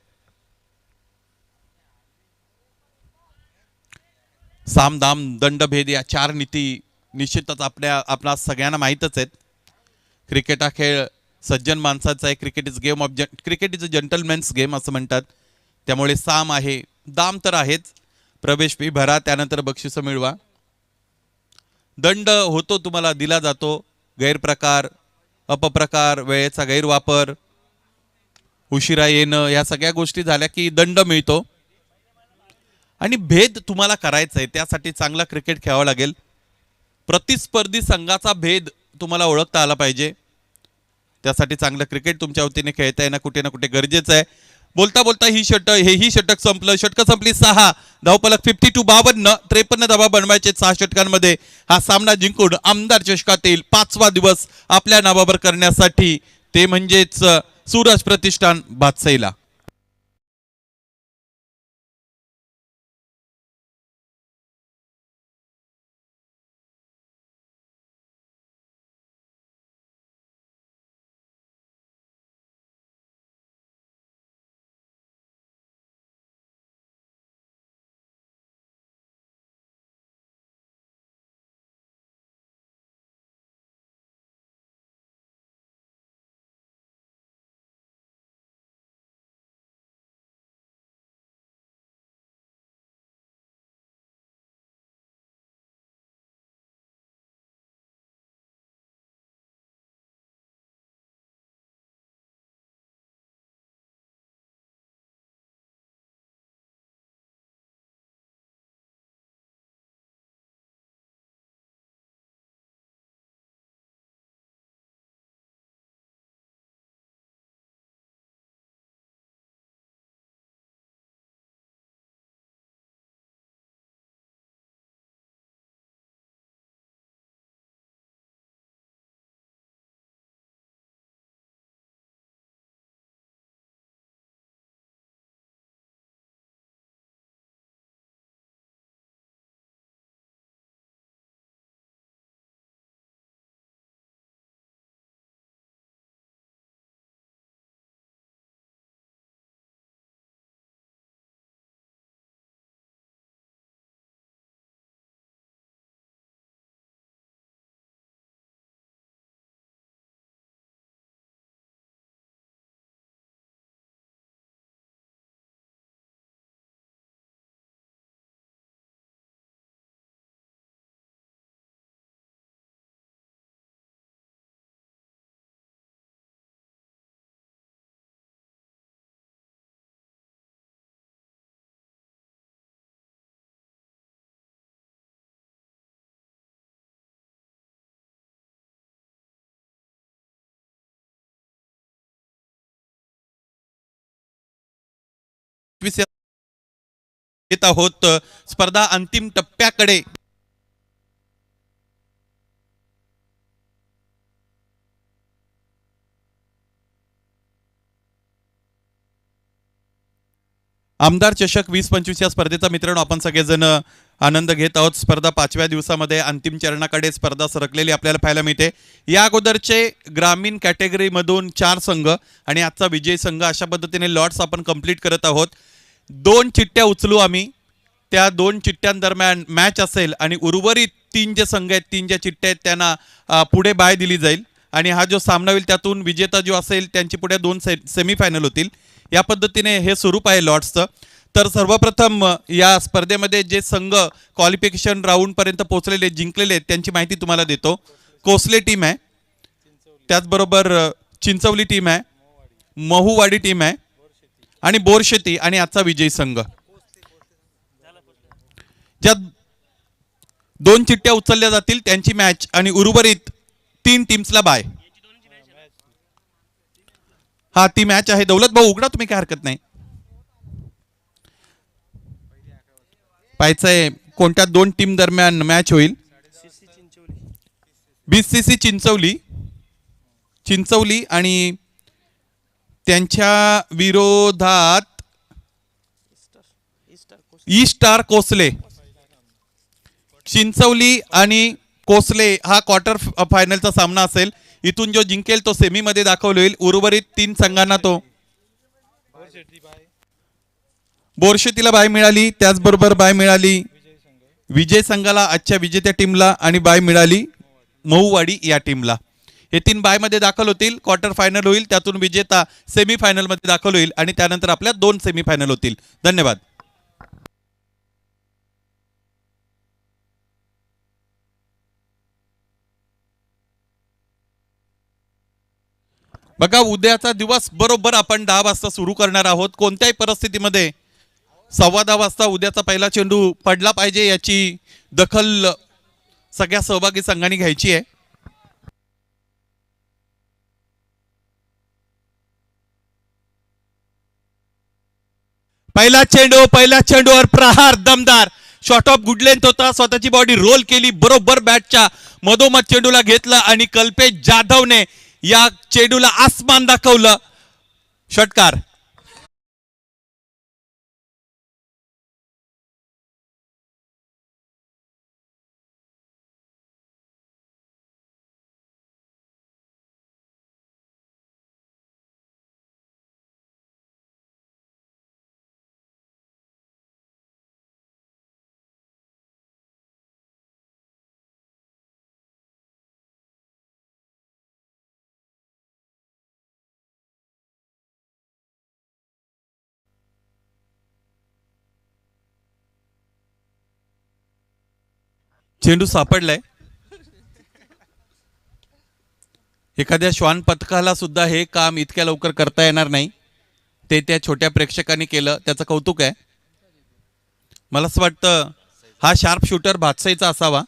साम दाम दंड भेद या 4 नीती निश्चितच आपणा सगळ्यांना माहीतच आहेत. क्रिकेट हा खेळ सज्जन माणसाचा आहे. क्रिकेट इज अ जंटलमॅन्स गेम असं म्हणतात. त्यामुळे साम आहे, दाम तर आहेच. प्रवेश फी भरा, त्यानंतर बक्षीस मिळवा. दंड होतो तुम्हाला दिला जातो. गैरप्रकार, अपप्रकार, वेळेचा गैरवापर, उशिरा येणं या सगळ्या गोष्टी झाल्या की दंड मिळतो. आणि भेद तुम्हाला करायचा आहे त्यासाठी चांगला क्रिकेट खेळावं लागेल. प्रतिस्पर्धी संघाचा भेद तुम्हाला ओळखता आला पाहिजे. त्यासाठी चांगलं क्रिकेट तुमच्या वतीने खेळता येणं कुठे ना कुठे गरजेचं आहे. बोलता बोलता ही षटक संपलं. षटक संपली 6. धावपलक 52 52. 53 धावा बनवायचे 6 षटकांमध्ये. हा सामना जिंकून आमदार चषकातील 5वा दिवस आपल्या नावावर करण्यासाठी ते म्हणजेच सूरज प्रतिष्ठान भातसईला येत आहोत स्पर्धा अंतिम टप्प्याकडे. आमदार चषक 2025 या स्पर्धेचा मित्रांनो आपण सगळेजण आनंद घेत आहोत. स्पर्धा 5व्या दिवसामध्ये अंतिम चरणाकडे स्पर्धा सरकलेली आपल्याला पाहायला मिळते. या अगोदरचे ग्रामीण कॅटेगरीमधून 4 संघ आणि आजचा विजयी संघ अशा पद्धतीने लॉट्स आपण कंप्लीट करत आहोत. 2 चिठ्ठ्या उचलू आम्ही. त्या 2 चिठ्ठ्यांदरम्यान मॅच असेल आणि उर्वरित 3 जे संघ आहेत, 3 ज्या चिठ्ठ्या आहेत त्यांना पुढे बाय दिली जाईल आणि हा जो सामना होईल त्यातून विजेता जो असेल त्यांची पुढे 2 सेमीफायनल होतील. या पद्धतीने हे स्वरूप आहे लॉट्सचं. तर सर्वप्रथम या स्पर्धेमध्ये जे संघ क्वालिफिकेशन राऊंड पर्यंत पोहोचलेले जिंकलेले आहेत त्यांची माहिती तुम्हाला देतो. कोसले टीम आहे, त्याचबरोबर चिंचवली टीम आहे, महुवाडी टीम आहे आणि बोरशेती आणि आजचा विजयी संघ. ज्या 2 चिठ्ठ्या उचलल्या जातील त्यांची मॅच आणि उर्वरित 3 टीम्सला बाय. हा ती मॅच आहे. दौलत भाऊ उघडा तुम्ही, काय हरकत नाही. पाहायचंय कोणत्या 2 टीम दरम्यान मॅच होईल. बीसीसी चिंचवली आणि त्यांच्या विरोधात ई स्टार कोसले. चिंचवली आणि कोसले हा क्वार्टर फायनलचा सामना असेल. इथून जो जिंकेल तो सेमी मध्ये दाखवला होईल. उर्वरित 3 संघांना तो बोरशेतीला बाय मिळाली, त्याचबरोबर बाय मिळाली विजय संघाला, आजच्या विजेत्या टीमला, आणि बाय मिळाली महुवाडी या टीमला. हे 3 बाय मध्ये दाखल होतील. क्वार्टर फायनल होईल, त्यातून विजेता सेमी फायनल मध्ये दाखल होईल आणि त्यानंतर आपल्या 2 सेमी फायनल होतील. धन्यवाद. बघा उद्याचा दिवस बरोबर आपण 10 वाजता सुरू करणार आहोत. कोणत्याही परिस्थितीमध्ये 10:15 वाजता उद्याचा पहिला चेंडू पडला पाहिजे याची दखल सगळ्या सहभागी संघांनी घ्यायची आहे. पहिला चेंडूवर प्रहार दमदार शॉट ऑफ गुड लेंथ होता. स्वतःची बॉडी रोल केली, बरोबर बॅटच्या मधोमध चेंडूला घेतलं आणि कल्पेश जाधवने या चेंडूला आसमान दाखवलं. षटकार. चेंडू सापडलाय. एखाद्या श्वान पथकाला सुद्धा हे काम इतक्या लवकर करता येणार नाही. ते त्या छोट्या प्रेक्षकांनी केलं, त्याचं कौतुक आहे. मला असं वाटतं हा शार्प शूटर भातसाईचा असावा.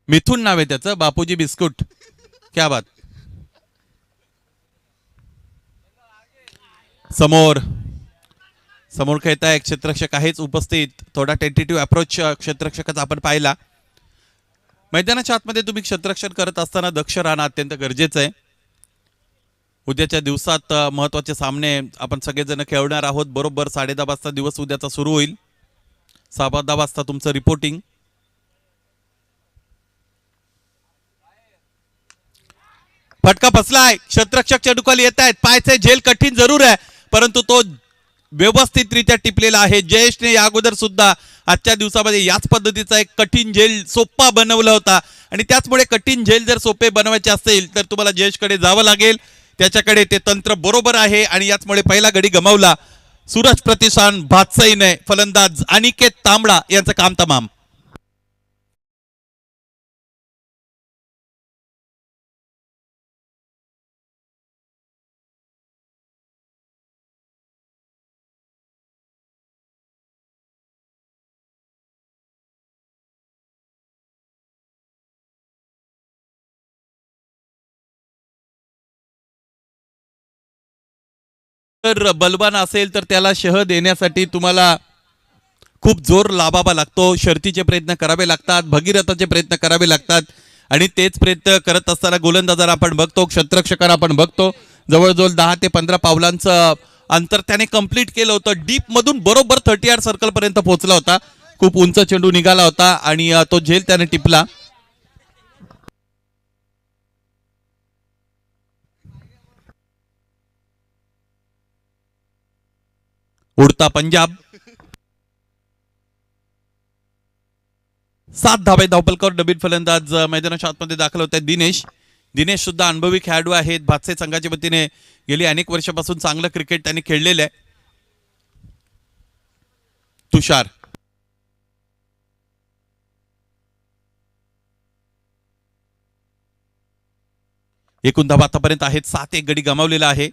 मिथून नाव आहे त्याचं, बापूजी बिस्कुट. क्या बात. समोर खेळताय क्षेत्ररक्षक आहेच उपस्थित. थोडा टेंटेटिव्ह अप्रोच क्षेत्ररक्षकाचा आपण पाहिला. मैदानाच्या आतमध्ये तुम्ही क्षेत्ररक्षण करत असताना दक्ष राहणं अत्यंत गरजेचं आहे. उद्याच्या दिवसात महत्त्वाचे सामने आपण सगळेजण खेळणार आहोत. बरोबर 10:30 वाजता दिवस उद्याचा सुरू होईल. 10:15 वाजता तुमचं रिपोर्टिंग. फटका फसलाय. क्षेत्ररक्षक चेंडूखाली येत आहेत. पायचे झेल कठीण जरूर आहे, परंतु तो व्यवस्थितरित्या टिपलेला आहे. जयेशने या अगोदर सुद्धा आजच्या दिवसामध्ये याच पद्धतीचा एक कठीण झेल सोपा बनवला होता आणि त्याचमुळे कठीण झेल जर सोपे बनवायचे असेल तर तुम्हाला जयेशकडे जावं लागेल. त्याच्याकडे ते तंत्र बरोबर आहे आणि याचमुळे पहिला गडी गमावला. सूरज प्रतिष्ठान भातसाईने. फलंदाज अनिकेत तांबडा यांचं काम तमाम. जर बलवान असेल तर त्याला शह देण्यासाठी तुम्हाला खूप जोर लावावा लागतो, शर्तीचे प्रयत्न करावे लागतात, भगीरथाचे प्रयत्न करावे लागतात आणि तेच प्रयत्न करत असताना गोलंदाजाला आपण बघतो, क्षेत्ररक्षकाला आपण बघतो, जवळजवळ 10 ते 15 पावलांचं अंतर त्याने कंप्लीट केलं होतं. डीप मधून बरोबर 30 यार्ड सर्कल पर्यंत पोहोचला होता. खूप उंच चेंडू निघाला होता आणि तो झेल त्याने टिपला. उडता पंजाब 7 धाबे धावपलकर नवीन फलंदाज मैदानाच्या आतमध्ये दाखल होत आहेत. दिनेश सुद्धा अनुभवी खेळाडू आहेत. भातसे संघाच्या वतीने गेली अनेक वर्षापासून चांगलं क्रिकेट त्यांनी खेळलेलं आहे. तुषार एकूण धावा आतापर्यंत आहेत 7. एक गडी गमावलेला आहे.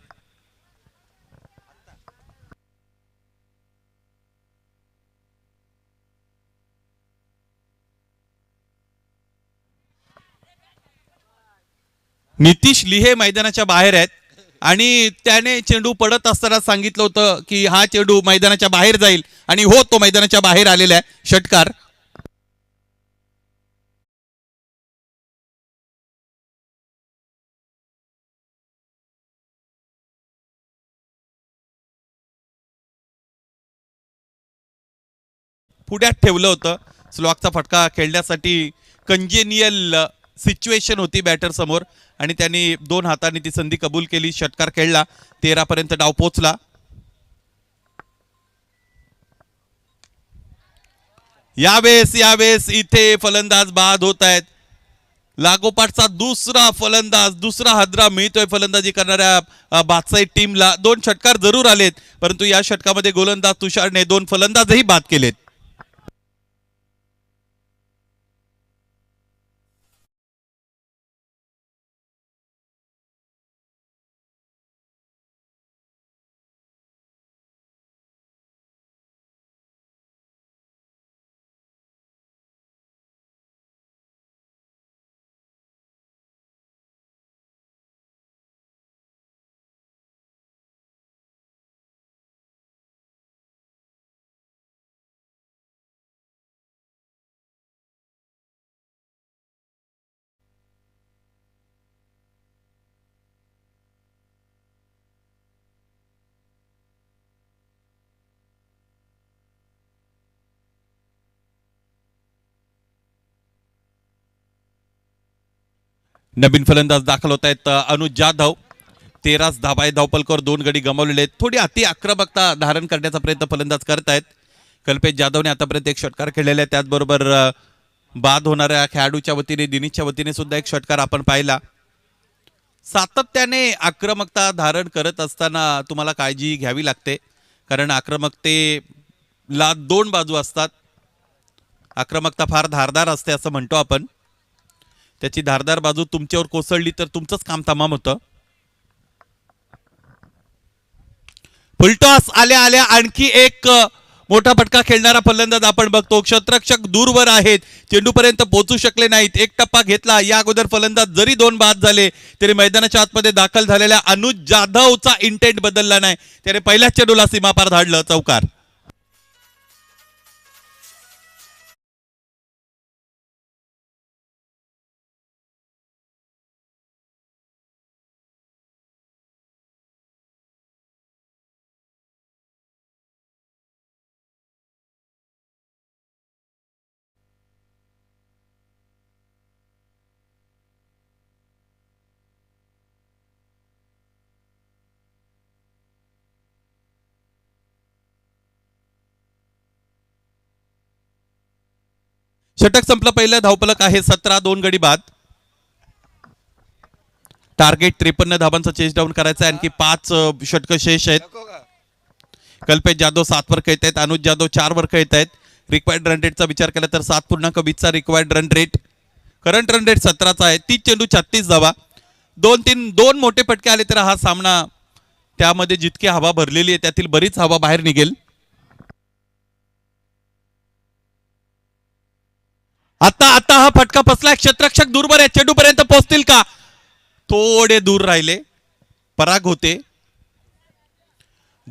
नितीश लिहे मैदानाच्या बाहेर आहेत आणि त्याने चेंडू पडत असताना सांगितलं होतं की हा चेंडू मैदानाच्या बाहेर जाईल आणि हो, तो मैदानाच्या बाहेर आलेला आहे. षटकार. पुढ्यात ठेवलं होतं. स्लॉकचा फटका खेळण्यासाठी कंजेनियल सिच्युएशन होती बॅटर समोर आणि त्यांनी 2 हातांनी ती संधी कबूल केली. षटकार खेळला. 13 पर्यंत डाव पोचला. यावेळेस इथे फलंदाज बाद होत आहेत. लागोपाठचा दुसरा हादरा मिळतोय फलंदाजी करणाऱ्या बादशाही टीमला. 2 षटकार जरूर आलेत, परंतु या षटकामध्ये गोलंदाज तुषारने 2 फलंदाजही बाद केलेत. नवीन फलंदाज दाखल होत आहेत. अनुज जाधव 13 धाबा आहे धावपलकर. 2 गडी गमावलेले आहेत. थोडी अति आक्रमकता धारण करण्याचा प्रयत्न फलंदाज करत आहेत. कल्पेश जाधवने आतापर्यंत 1 षटकार खेळलेला आहे. त्याचबरोबर बाद होणाऱ्या खेळाडूच्या वतीने दिनेशच्या वतीने सुद्धा 1 षटकार आपण पाहिला. सातत्याने आक्रमकता धारण करत असताना तुम्हाला काळजी घ्यावी लागते, कारण आक्रमकतेला 2 बाजू असतात. आक्रमकता फार धारदार असते असं म्हणतो आपण. त्याची धारदार बाजू तुमच्यावर कोसळली तर तुमचंच काम तमाम होतं. फुलटॉस आल्या आणखी एक मोठा फटका खेळणारा फलंदाज आपण बघतो. क्षेत्ररक्षक दूरवर आहेत, चेंडूपर्यंत पोहोचू शकले नाहीत. 1 टप्पा घेतला. या अगोदर फलंदाज जरी 2 बाद झाले तरी मैदानाच्या आतमध्ये दाखल झालेल्या अनुज जाधवचा इंटेंट बदलला नाही. त्याने पहिल्याच चेंडूला सीमापार धाडलं. चौकार. षटक संपलं. पहिलं धावफलक आहे 17. 2 गडी बाद. टार्गेट 53 धाबांचा चेस डाऊन करायचा आहे. आणखी 5 षटक शेष आहेत. कल्पेश जाधव 7 वर खेळत आहेत. अनुज जाधव 4 वर खेळत आहेत. रिक्वायर्ड रन रेटचा विचार केला तर 7.20चा required run rate. Current run rate 17चा आहे. 30 चेंडू 36 धावा. 2 मोठे फटके आले तर हा सामना, त्यामध्ये जितकी हवा भरलेली आहे त्यातील बरीच हवा बाहेर निघेल. आता हा फटका फसला. क्षेत्ररक्षक दूरवर आहे. चेंडू पर्यंत पोहोचतील का? थोडे दूर राहिले. पराग होते.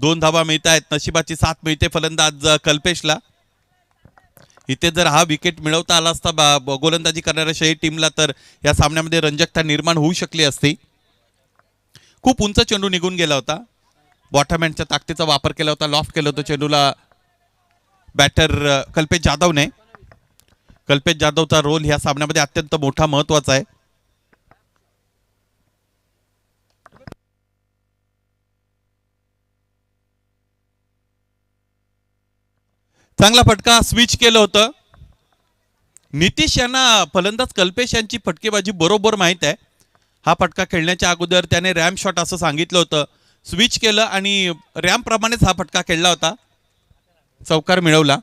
2 धावा मिळत आहेत, नशिबाची साथ मिळते फलंदाज कल्पेशला. इथे जर हा विकेट मिळवता आला असता गोलंदाजी करणाऱ्या शहीद टीमला तर या सामन्यामध्ये रंजकता निर्माण होऊ शकली असती. खूप उंच चेंडू निघून गेला होता, बॉटमहँडच्या ताकदीचा वापर केला होता, लॉफ्ट केलं होतं चेंडूला बॅटर कल्पेश जाधवने. कल्पेश जाधवचा रोल ह्या सामन्यामध्ये अत्यंत मोठा महत्वाचा आहे. चांगला फटका स्विच केलं होतं. नितीश यांना फलंदाज कल्पेश यांची फटकेबाजी बरोबर माहित आहे. हा फटका खेळण्याच्या अगोदर त्याने रॅम शॉट असं सांगितलं होतं, स्विच केलं आणि रॅम प्रमाणेच हा फटका खेळला होता, चौकार मिळवला.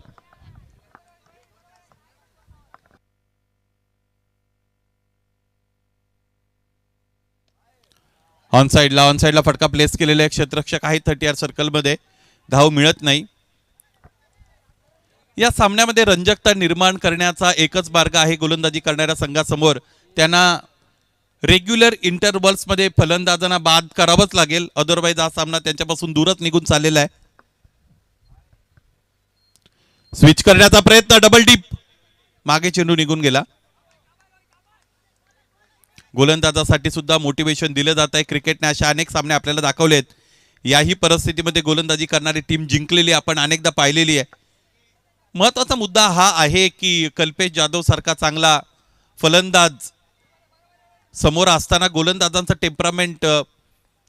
ऑन साइडला फटका प्लेस केलेला एक क्षेत्ररक्षक आहे 30 सर्कल मध्ये, धाव मिळत नाही. या सामन्यामध्ये रंजकता निर्माण करण्याचा एकच मार्ग आहे गोलंदाजी करणाऱ्या संघासमोर. त्यांना रेग्युलर इंटरव्हल्स मध्ये फलंदाजांना बाद करावंच लागेल, अदरवाईज हा सामना त्यांच्यापासून दूरच निघून चाललेला आहे. स्विच करण्याचा प्रयत्न, डबल डीप, मागे चेंडू निघून गेला. गोलंदाजासाठी सुद्धा मोटिवेशन दिलं जात आहे. क्रिकेटने अशा अनेक सामने आपल्याला दाखवलेत. याही परिस्थितीमध्ये गोलंदाजी करणारी टीम जिंकलेली आपण अनेकदा पाहिलेली आहे. महत्वाचा मुद्दा हा आहे की कल्पेश जाधव सारखा चांगला फलंदाज समोर असताना गोलंदाजांचं टेम्परामेंट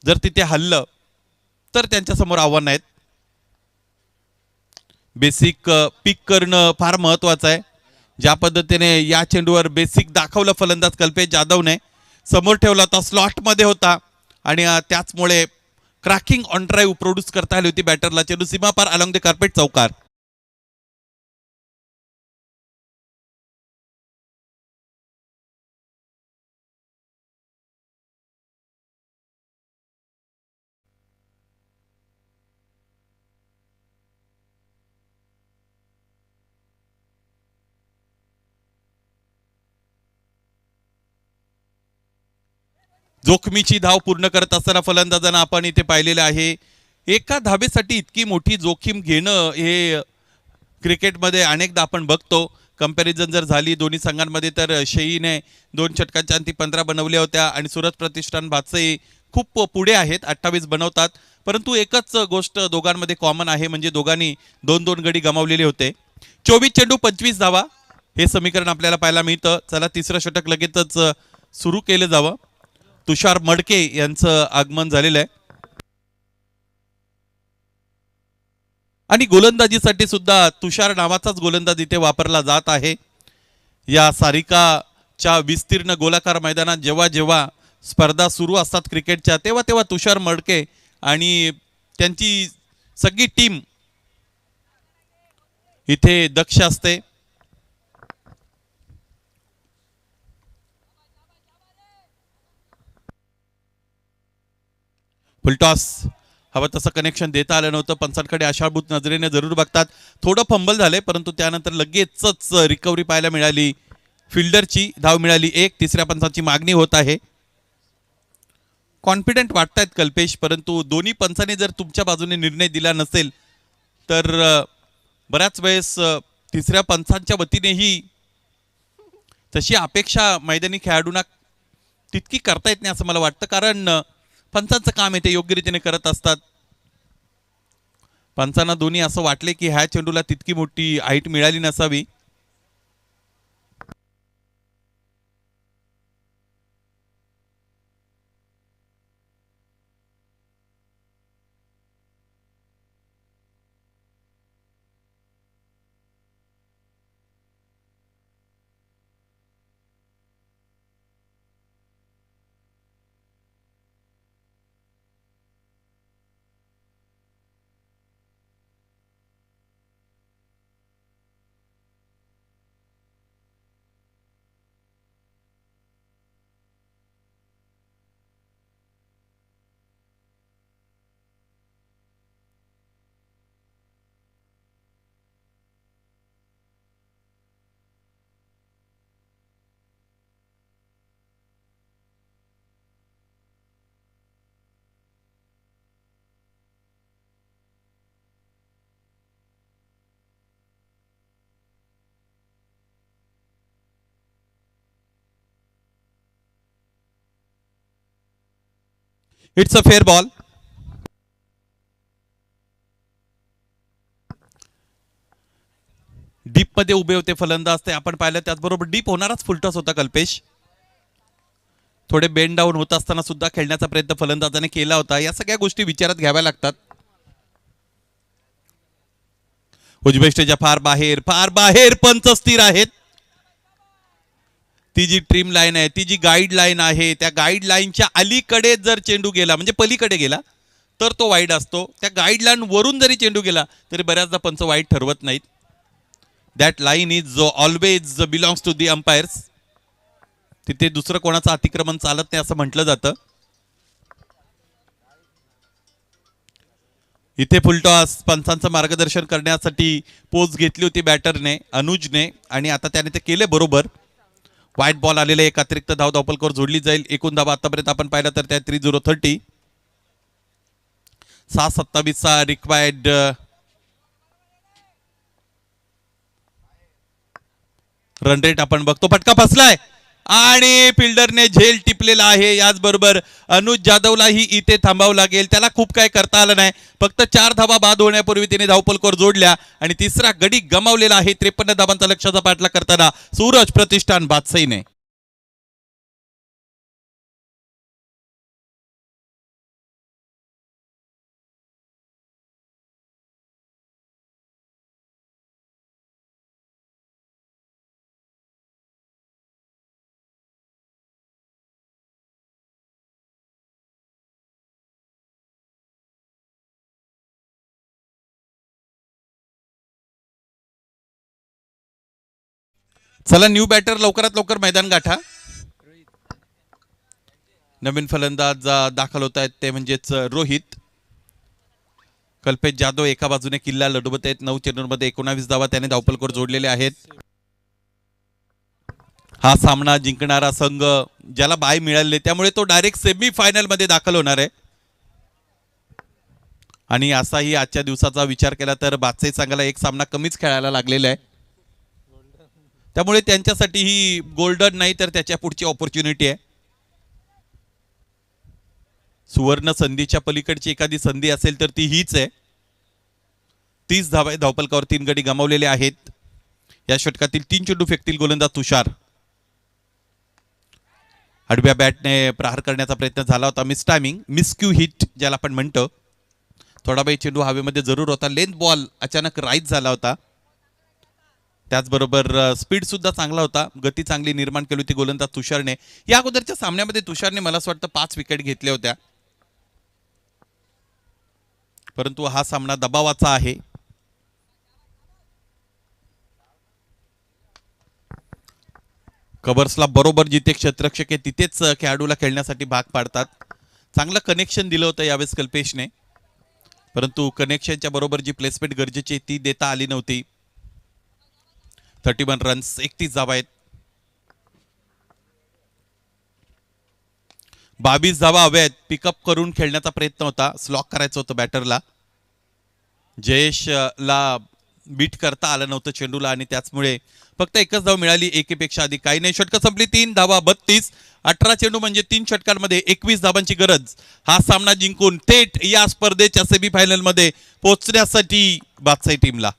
जर तिथे हल्लं तर त्यांच्या समोर आव्हान आहेत. बेसिक पिक करणं फार महत्वाचं आहे. ज्या पद्धतीने या चेंडूवर बेसिक दाखवलं फलंदाज कल्पेश जाधवने, समोर ठेवला होता, स्लॉट मध्ये होता आणि त्याचमुळे क्रॅकिंग ऑन ड्राईव्ह प्रोड्यूस करता आली होती बॅटरला. चेंडू सीमापार अलॉंग द कार्पेट, चौकार. जोखमीची धाव पूर्ण करत असताना फलंदाजांना आपण इथे पाहिलेलं आहे. एका धावेसाठी इतकी मोठी जोखीम घेणं हे क्रिकेटमध्ये अनेकदा आपण बघतो. कंपॅरिझन जर झाली दोन्ही संघांमध्ये तर शेईने 2 षटकांच्या अंती 15 बनवल्या होत्या आणि सूरज प्रतिष्ठान भातसई खूप पुढे आहेत, 28 बनवतात. परंतु एकच गोष्ट दोघांमध्ये कॉमन आहे, म्हणजे दोघांनी 2-2 गडी गमावलेले होते. 24 चेंडू 25 धावा हे समीकरण आपल्याला पाहायला मिळतं. चला तिसरं षटक लगेचच सुरू केलं जावं. तुषार मडके यांचं आगमन झालेलं आहे आणि गोलंदाजीसाठी सुद्धा तुषार नावाचाच गोलंदाज इथे वापरला जात आहे. या सारिकाच्या विस्तीर्ण गोलाकार मैदानात जेव्हा जेव्हा स्पर्धा सुरू असतात क्रिकेटच्या, तेव्हा तेव्हा तुषार मडके आणि त्यांची सगळी टीम इथे दक्ष असते. फुलटॉस हवं तसं कनेक्शन देता आलं नव्हतं. पंचांकडे आशाभूत नजरेने जरूर बघतात. थोडं फंबल झाले परंतु त्यानंतर लगेचच रिकव्हरी पाहायला मिळाली. फिल्डरची धाव मिळाली एक. तिसऱ्या पंचांची मागणी होत आहे. कॉन्फिडंट वाटतायत कल्पेश, परंतु दोन्ही पंचांनी जर तुमच्या बाजूने निर्णय दिला नसेल तर बऱ्याच वेळेस तिसऱ्या पंचांच्या वतीनेही तशी अपेक्षा मैदानी खेळाडूंना तितकी करता येत नाही असं मला वाटतं, कारण पंचांचं काम आहे ते योग्य रीतीने करत असतात. पंचांना दोन्ही असं वाटले की ह्या चेंडूला तितकी मोठी हाईट मिळाली नसावी. It's a fair ball. Deep मध्ये उभे होते फलंदाज ते आपण पाहिलं. त्याचबरोबर डीप होणाराच फुलटॉस होता कल्पेश. थोडे बेंड डाऊन होत असताना सुद्धा खेळण्याचा प्रयत्न फलंदाजाने केला होता. या सगळ्या गोष्टी विचारात घ्याव्या लागतात. उजव्या स्टेजच्या फार बाहेर पंच स्थिर आहेत. ती जी ट्रिम लाईन आहे, ती जी गाईड लाईन आहे, त्या गाईड लाईनच्या अलीकडे जर चेंडू गेला म्हणजे पलीकडे गेला तर तो वाईड असतो. त्या गाईड लाईन वरून जरी चेंडू गेला तरी बऱ्याचदा पंच वाईड ठरवत नाहीत. That line is always belongs to the umpires. तिथे दुसरं कोणाचं अतिक्रमण चालत नाही असं म्हटलं जातं. इथे फुलटॉस पंचांचं मार्गदर्शन करण्यासाठी पोच घेतली होती बॅटरने, अनुजने, आणि आता त्याने ते केले बरोबर. व्हाईट बॉल आलेले, एक अतिरिक्त धाव धावपलकर जोडली जाईल. एकूण धावा आतापर्यंत आपण पाहिलं तर त्या 30-30. 6:27 रिक्वायर्ड. रन रेट आपण बघतो. फटका फसलाय आणि फिल्डरने झेल टिपलेला आहे. याचबरोबर अनुज जाधवलाही इथे थांबावं लागेल. त्याला खूप काय करता आलं नाही. फक्त 4 धावा बाद होण्यापूर्वी तिने धावपलकर जोडल्या आणि तिसरा गडी गमावलेला आहे. 53 धावांचा लक्ष्याचा पाठलाग करताना सूरज प्रतिष्ठान बादशाहीने. चला, न्यू बॅटर लवकरात लवकर मैदान गाठा. नवीन फलंदाज दाखल होत आहेत ते म्हणजेच रोहित. कल्पेश जाधव एका बाजूने किल्ला लढवत आहेत. 9 चेंडूंमध्ये 19 धावा त्याने धावपलकर जोडलेले आहेत. हा सामना जिंकणारा संघ ज्याला बाय मिळाले त्यामुळे तो डायरेक्ट सेमी फायनल मध्ये दाखल होणार आहे. आणि असाही आजच्या दिवसाचा विचार केला तर बादशाही संघाला एक सामना कमीच खेळायला लागलेला आहे. त्यामुळे त्यांच्यासाठी ही गोल्डन नाही तर त्याच्या पुढची ऑपॉर्च्युनिटी आहे. सुवर्ण संधीच्या पलीकडची एखादी संधी असेल तर ती हीच आहे. 30 धावा धावपलकावर 3 गडी गमावलेले आहेत. या षटकातील 3 चेंडू फेकतील गोलंदाज तुषार. आडव्या बॅटने प्रहार करण्याचा प्रयत्न झाला होता. मिस टायमिंग, मिसक्यू हिट ज्याला आपण म्हणतो. थोडा वेळ चेंडू हवेमध्ये जरूर होता. लेंथ बॉल अचानक राईज झाला होता. त्याचबरोबर स्पीड सुद्धा चांगला होता. गती चांगली निर्माण केली होती गोलंदाज तुषारने. या अगोदरच्या सामन्यामध्ये तुषारने मला असं वाटतं 5 विकेट घेतल्या होत्या. परंतु हा सामना दबावाचा आहे. कव्हर्सला बरोबर जिथे क्षेत्ररक्षक आहे तिथेच खेळाडूला खेळण्यासाठी भाग पाडतात. चांगलं कनेक्शन दिलं होतं यावेळेस कल्पेशने, परंतु कनेक्शनच्या बरोबर जी प्लेसमेंट गरजेची ती देता आली नव्हती. 31 रन्स, 31 धावा आहेत. 22 धावा हव्या आहेत. पिकअप करून खेळण्याचा प्रयत्न होता. स्लॉक करायचं होतं बॅटरला. जयेशला बीट करता आलं नव्हतं चेंडूला आणि त्याचमुळे फक्त एकच धाव मिळाली. एकेपेक्षा अधिक काही नाही. षटक संपली. 3 धावा 32. 18 चेंडू म्हणजे 3 षटकांमध्ये 21 धावांची गरज. हा सामना जिंकून थेट या स्पर्धेच्या सेमीफायनल मध्ये पोहोचण्यासाठी बादशाही टीमला.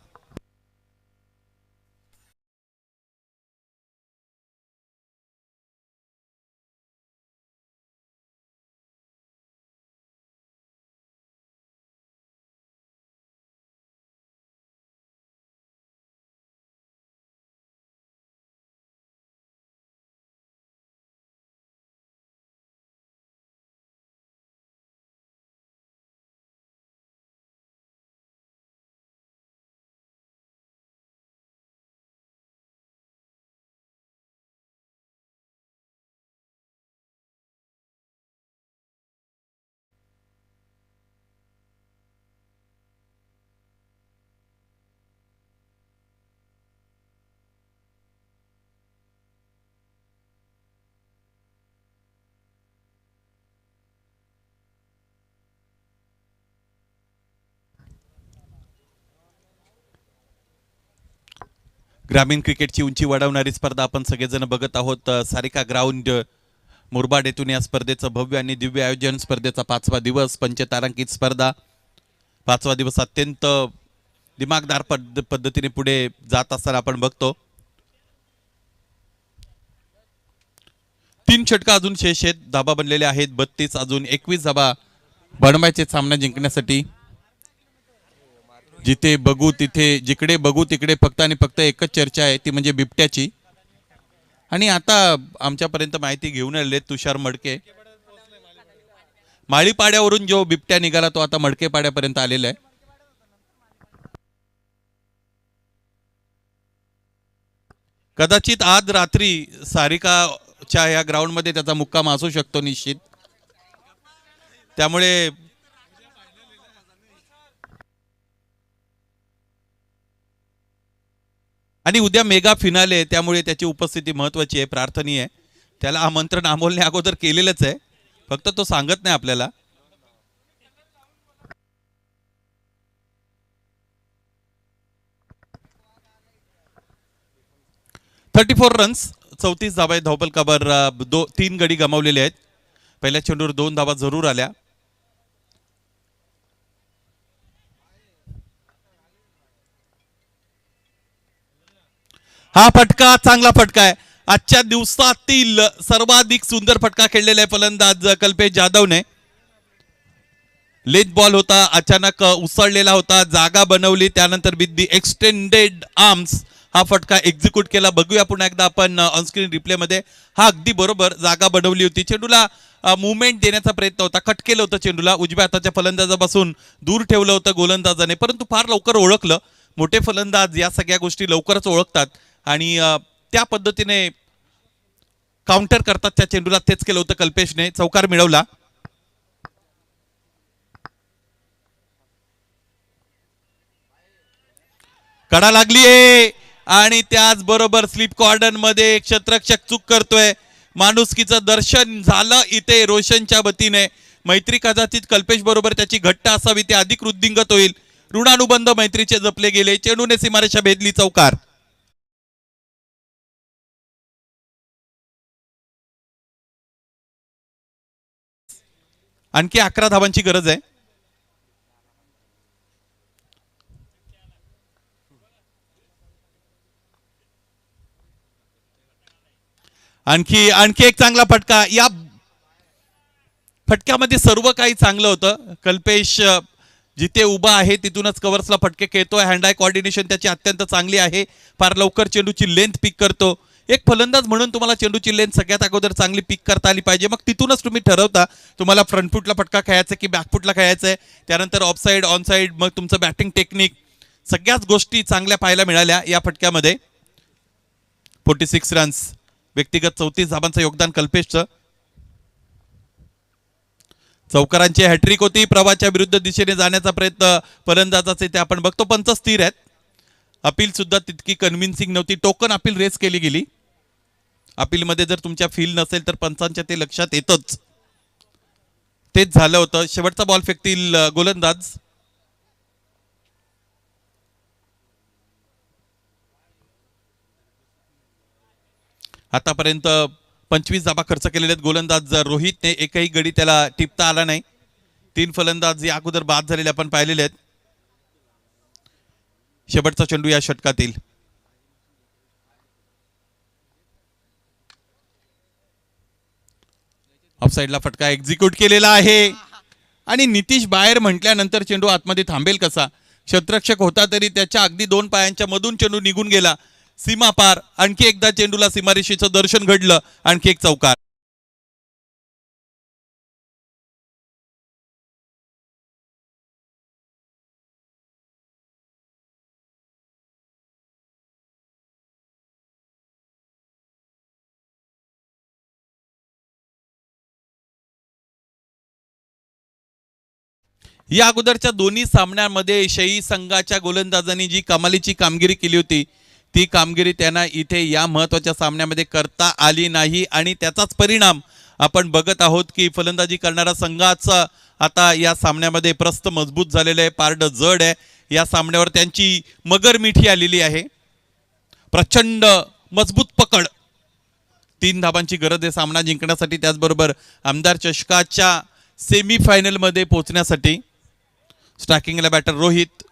ग्रामीण क्रिकेटची उंची वाढवणारी स्पर्धा आपण सगळेजण बघत आहोत. सारिका ग्राउंड मुरबाड येथून या स्पर्धेचं भव्य आणि दिव्य आयोजन, स्पर्धेचा 5वा दिवस, पंचतारांकित स्पर्धा, 5वा दिवस अत्यंत दिमागदार पद्धतीने पुढे जात असताना आपण बघतो. 3 षटका अजून शेष आहेत, धाबा बनलेले आहेत 32, अजून 21 धाबा बनवायचे सामना जिंकण्यासाठी. जिथे बघू तिथे, जिकडे बघू तिकडे फक्त आणि फक्त एकच चर्चा आहे, ती म्हणजे बिबट्याची. आणि आता आमच्यापर्यंत माहिती घेऊन आलेले तुषार मडके, माळीपाड्यावरून जो बिबट्या निघाला तो आता मडके पाड्यापर्यंत आलेला आहे. कदाचित आज रात्री सारिकाच्या या ग्राउंड मध्ये त्याचा मुक्काम असू शकतो निश्चित. त्यामुळे आणि उद्या मेगा फिनाले, त्यामुळे त्याची उपस्थिती महत्वाची आहे, प्रार्थनीय आहे. त्याला आमंत्रण अमोलने अगोदर केलेलंच आहे, फक्त तो सांगत नाही आपल्याला. .34 रन्स, 34 धावा आहेत धावपलकावर. 3 गडी गमावलेले आहेत. पहिल्या चेंडूवर 2 धावा जरूर आल्या. हा फटका चांगला फटका आहे. आजच्या दिवसातील सर्वाधिक सुंदर फटका खेळलेला आहे फलंदाज कल्पेश जाधवने. लेथ बॉल होता, अचानक उसळलेला होता, जागा बनवली, त्यानंतर विथ दी एक्सटेंडेड आर्म्स हा फटका एक्झिक्यूट केला. बघूया पुन्हा एकदा आपण ऑनस्क्रीन रिप्ले मध्ये. हा अगदी बरोबर जागा बनवली होती. चेंडूला मुवमेंट देण्याचा प्रयत्न होता, कट केलं होतं चेंडूला, उजव्या हाताच्या फलंदाजापासून दूर ठेवलं होतं गोलंदाजाने, परंतु फार लवकर ओळखलं. मोठे फलंदाज या सगळ्या गोष्टी लवकरच ओळखतात आणि त्या पद्धतीने काउंटर करतात त्या चेंडूला. तेच केलं होतं कल्पेशने, चौकार मिळवला. कडा लागलीये आणि त्याचबरोबर स्लिप कॉर्डन मध्ये क्षेत्ररक्षक चूक करतोय. माणुसकीचं दर्शन झालं इथे रोशनच्या वतीने. मैत्री कदाचित कल्पेश बरोबर त्याची घट्ट असावी, ते अधिक वृद्धिंगत होईल. ऋणानुबंध मैत्रीचे जपले गेले. चेंडूने सीमारेषा भेदली, चौकार. आणखी 11 धावांची गरज आहे. आणखी एक चांगला फटका. या फटक्यामध्ये सर्व काही चांगलं होतं. कल्पेश जिथे उभा आहे तिथूनच कव्हर्सला फटके खेळतोय. हँड आय कोऑर्डिनेशन त्याची अत्यंत चांगली आहे. फार लवकर चेंडूची लेंथ पिक करतो. एक फलंदाज म्हणून तुम्हाला चेंडूची लेंथ सगळ्यात अगोदर चांगली पिक करता आली पाहिजे. मग तिथूनच तुम्ही ठरवता तुम्हाला फ्रंट फुटला फटका खेळायचा की बॅक फुटला खेळायचा आहे. त्यानंतर ऑफ साइड, ऑन साइड, मग तुमचं बॅटिंग टेक्निक, सगळ्याच गोष्टी चांगल्या पाहायला मिळाल्या या फटक्यामध्ये. 46 रन्स, व्यक्तिगत 34 धाबांचं योगदान कल्पेशचं. चौकारांची हॅट्रिक होती. प्रवाहाच्या विरुद्ध दिशेने जाण्याचा प्रयत्न फलंदाजाचे ते आपण बघतो. पंच स्थिर आहेत. अपील सुद्धा तितकी कन्व्हिन्सिंग नव्हती. टोकन अपील रेस केली गेली. अपीलमध्ये जर तुमच्या फील नसेल तर पंचांच्या ते लक्षात येतच. तेच झालं होतं. शेवटचा बॉल फेकतील गोलंदाज. आतापर्यंत 25 धाबा खर्च केलेले आहेत गोलंदाज रोहितने. एकही गडी त्याला टिपता आला नाही. 3 फलंदाज या अगोदर बाद झालेले आपण पाहिलेले आहेत. शेवटचा चेंडू या षटकातील. ऑफसाइडला फटका एक्झिक्यूट केलेला आहे आणि नितीश बाहेर म्हटल्यानंतर चेंडू आतमध्ये थांबेल कसा. क्षेत्ररक्षक होता तरी त्याच्या अगदी 2 पायांच्या मधून चेंडू निघून गेला. सीमा पार. आणखी एकदा चेंडूला सीमारेषेचं दर्शन घडलं. आणखी एक चौकार. या अगोदरच्या दोन्ही सामन्यांमध्ये शही संघाच्या गोलंदाजांनी जी कमालीची कामगिरी केली होती ती कामगिरी त्यांना इथे या महत्त्वाच्या सामन्यामध्ये करता आली नाही आणि त्याचाच परिणाम आपण बघत आहोत की फलंदाजी करणारा संघाचा आता या सामन्यामध्ये प्रस्त मजबूत झालेलं आहे. पारड जड आहे. या सामन्यावर त्यांची मगर मिठी आलेली आहे. प्रचंड मजबूत पकड 3 धाबांची गरज आहे सामना जिंकण्यासाठी, त्याचबरोबर आमदार चषकाच्या सेमीफायनल मध्ये पोहोचण्यासाठी. स्ट्रायकिंगला बॅटर रोहित.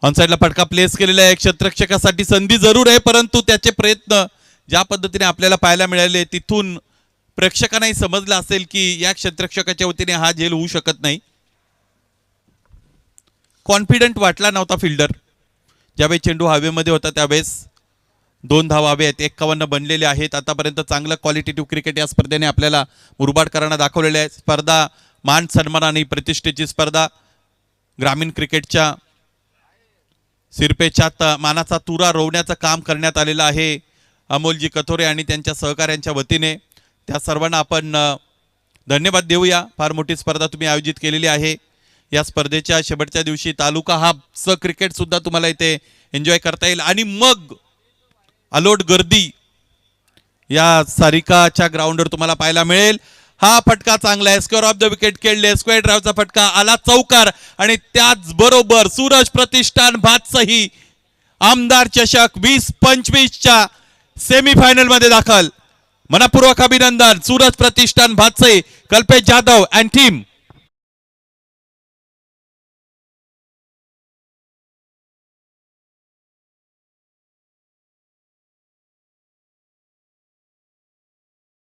ऑनसाइडला फटका प्लेस केलेला आहे. क्षेत्ररक्षकासाठी संधी जरूर आहे, परंतु त्याचे प्रयत्न ज्या पद्धतीने आपल्याला पाहायला मिळाले तिथून प्रेक्षकांनाही समजलं असेल की या क्षेत्ररक्षकाच्या वतीने हा झेल होऊ शकत नाही. कॉन्फिडंट वाटला नव्हता फिल्डर. ज्यावेळी चेंडू हवेमध्ये होता त्यावेळेस 2 धावा हवे आहेत. 51 बनलेले आहेत. आतापर्यंत चांगलं क्वालिटेटिव्ह क्रिकेट या स्पर्धेने आपल्याला मुरबाडकरांना दाखवलेले आहे. स्पर्धा मान सन्मान आणि प्रतिष्ठेची स्पर्धा. ग्रामीण क्रिकेटच्या सिरपेच्यात मानाचा तुरा रोवण्याचं काम करण्यात आलेलं आहे अमोलजी कथोरे आणि त्यांच्या सहकाऱ्यांच्या वतीने. त्या सर्वांना आपण धन्यवाद देऊया. फार मोठी स्पर्धा तुम्ही आयोजित केलेली आहे. या स्पर्धेच्या शेवटच्या दिवशी तालुका हाफचं क्रिकेट सुद्धा तुम्हाला इथे एन्जॉय करता येईल आणि मग अलोट गर्दी या सारिकाच्या ग्राउंडवर तुम्हाला पाहायला मिळेल. हा फटका चांगला आहे. स्क्वेअर ऑफ द विकेट खेळले. स्क्वेअर ड्राईव्हचा फटका आला चौकार आणि त्याचबरोबर सूरज प्रतिष्ठान भातसही आमदार चषक 2025च्या सेमीफायनल मध्ये दाखल. मनपूर्वक अभिनंदन सूरज प्रतिष्ठान भातसही, कल्पेश जाधव अँड टीम.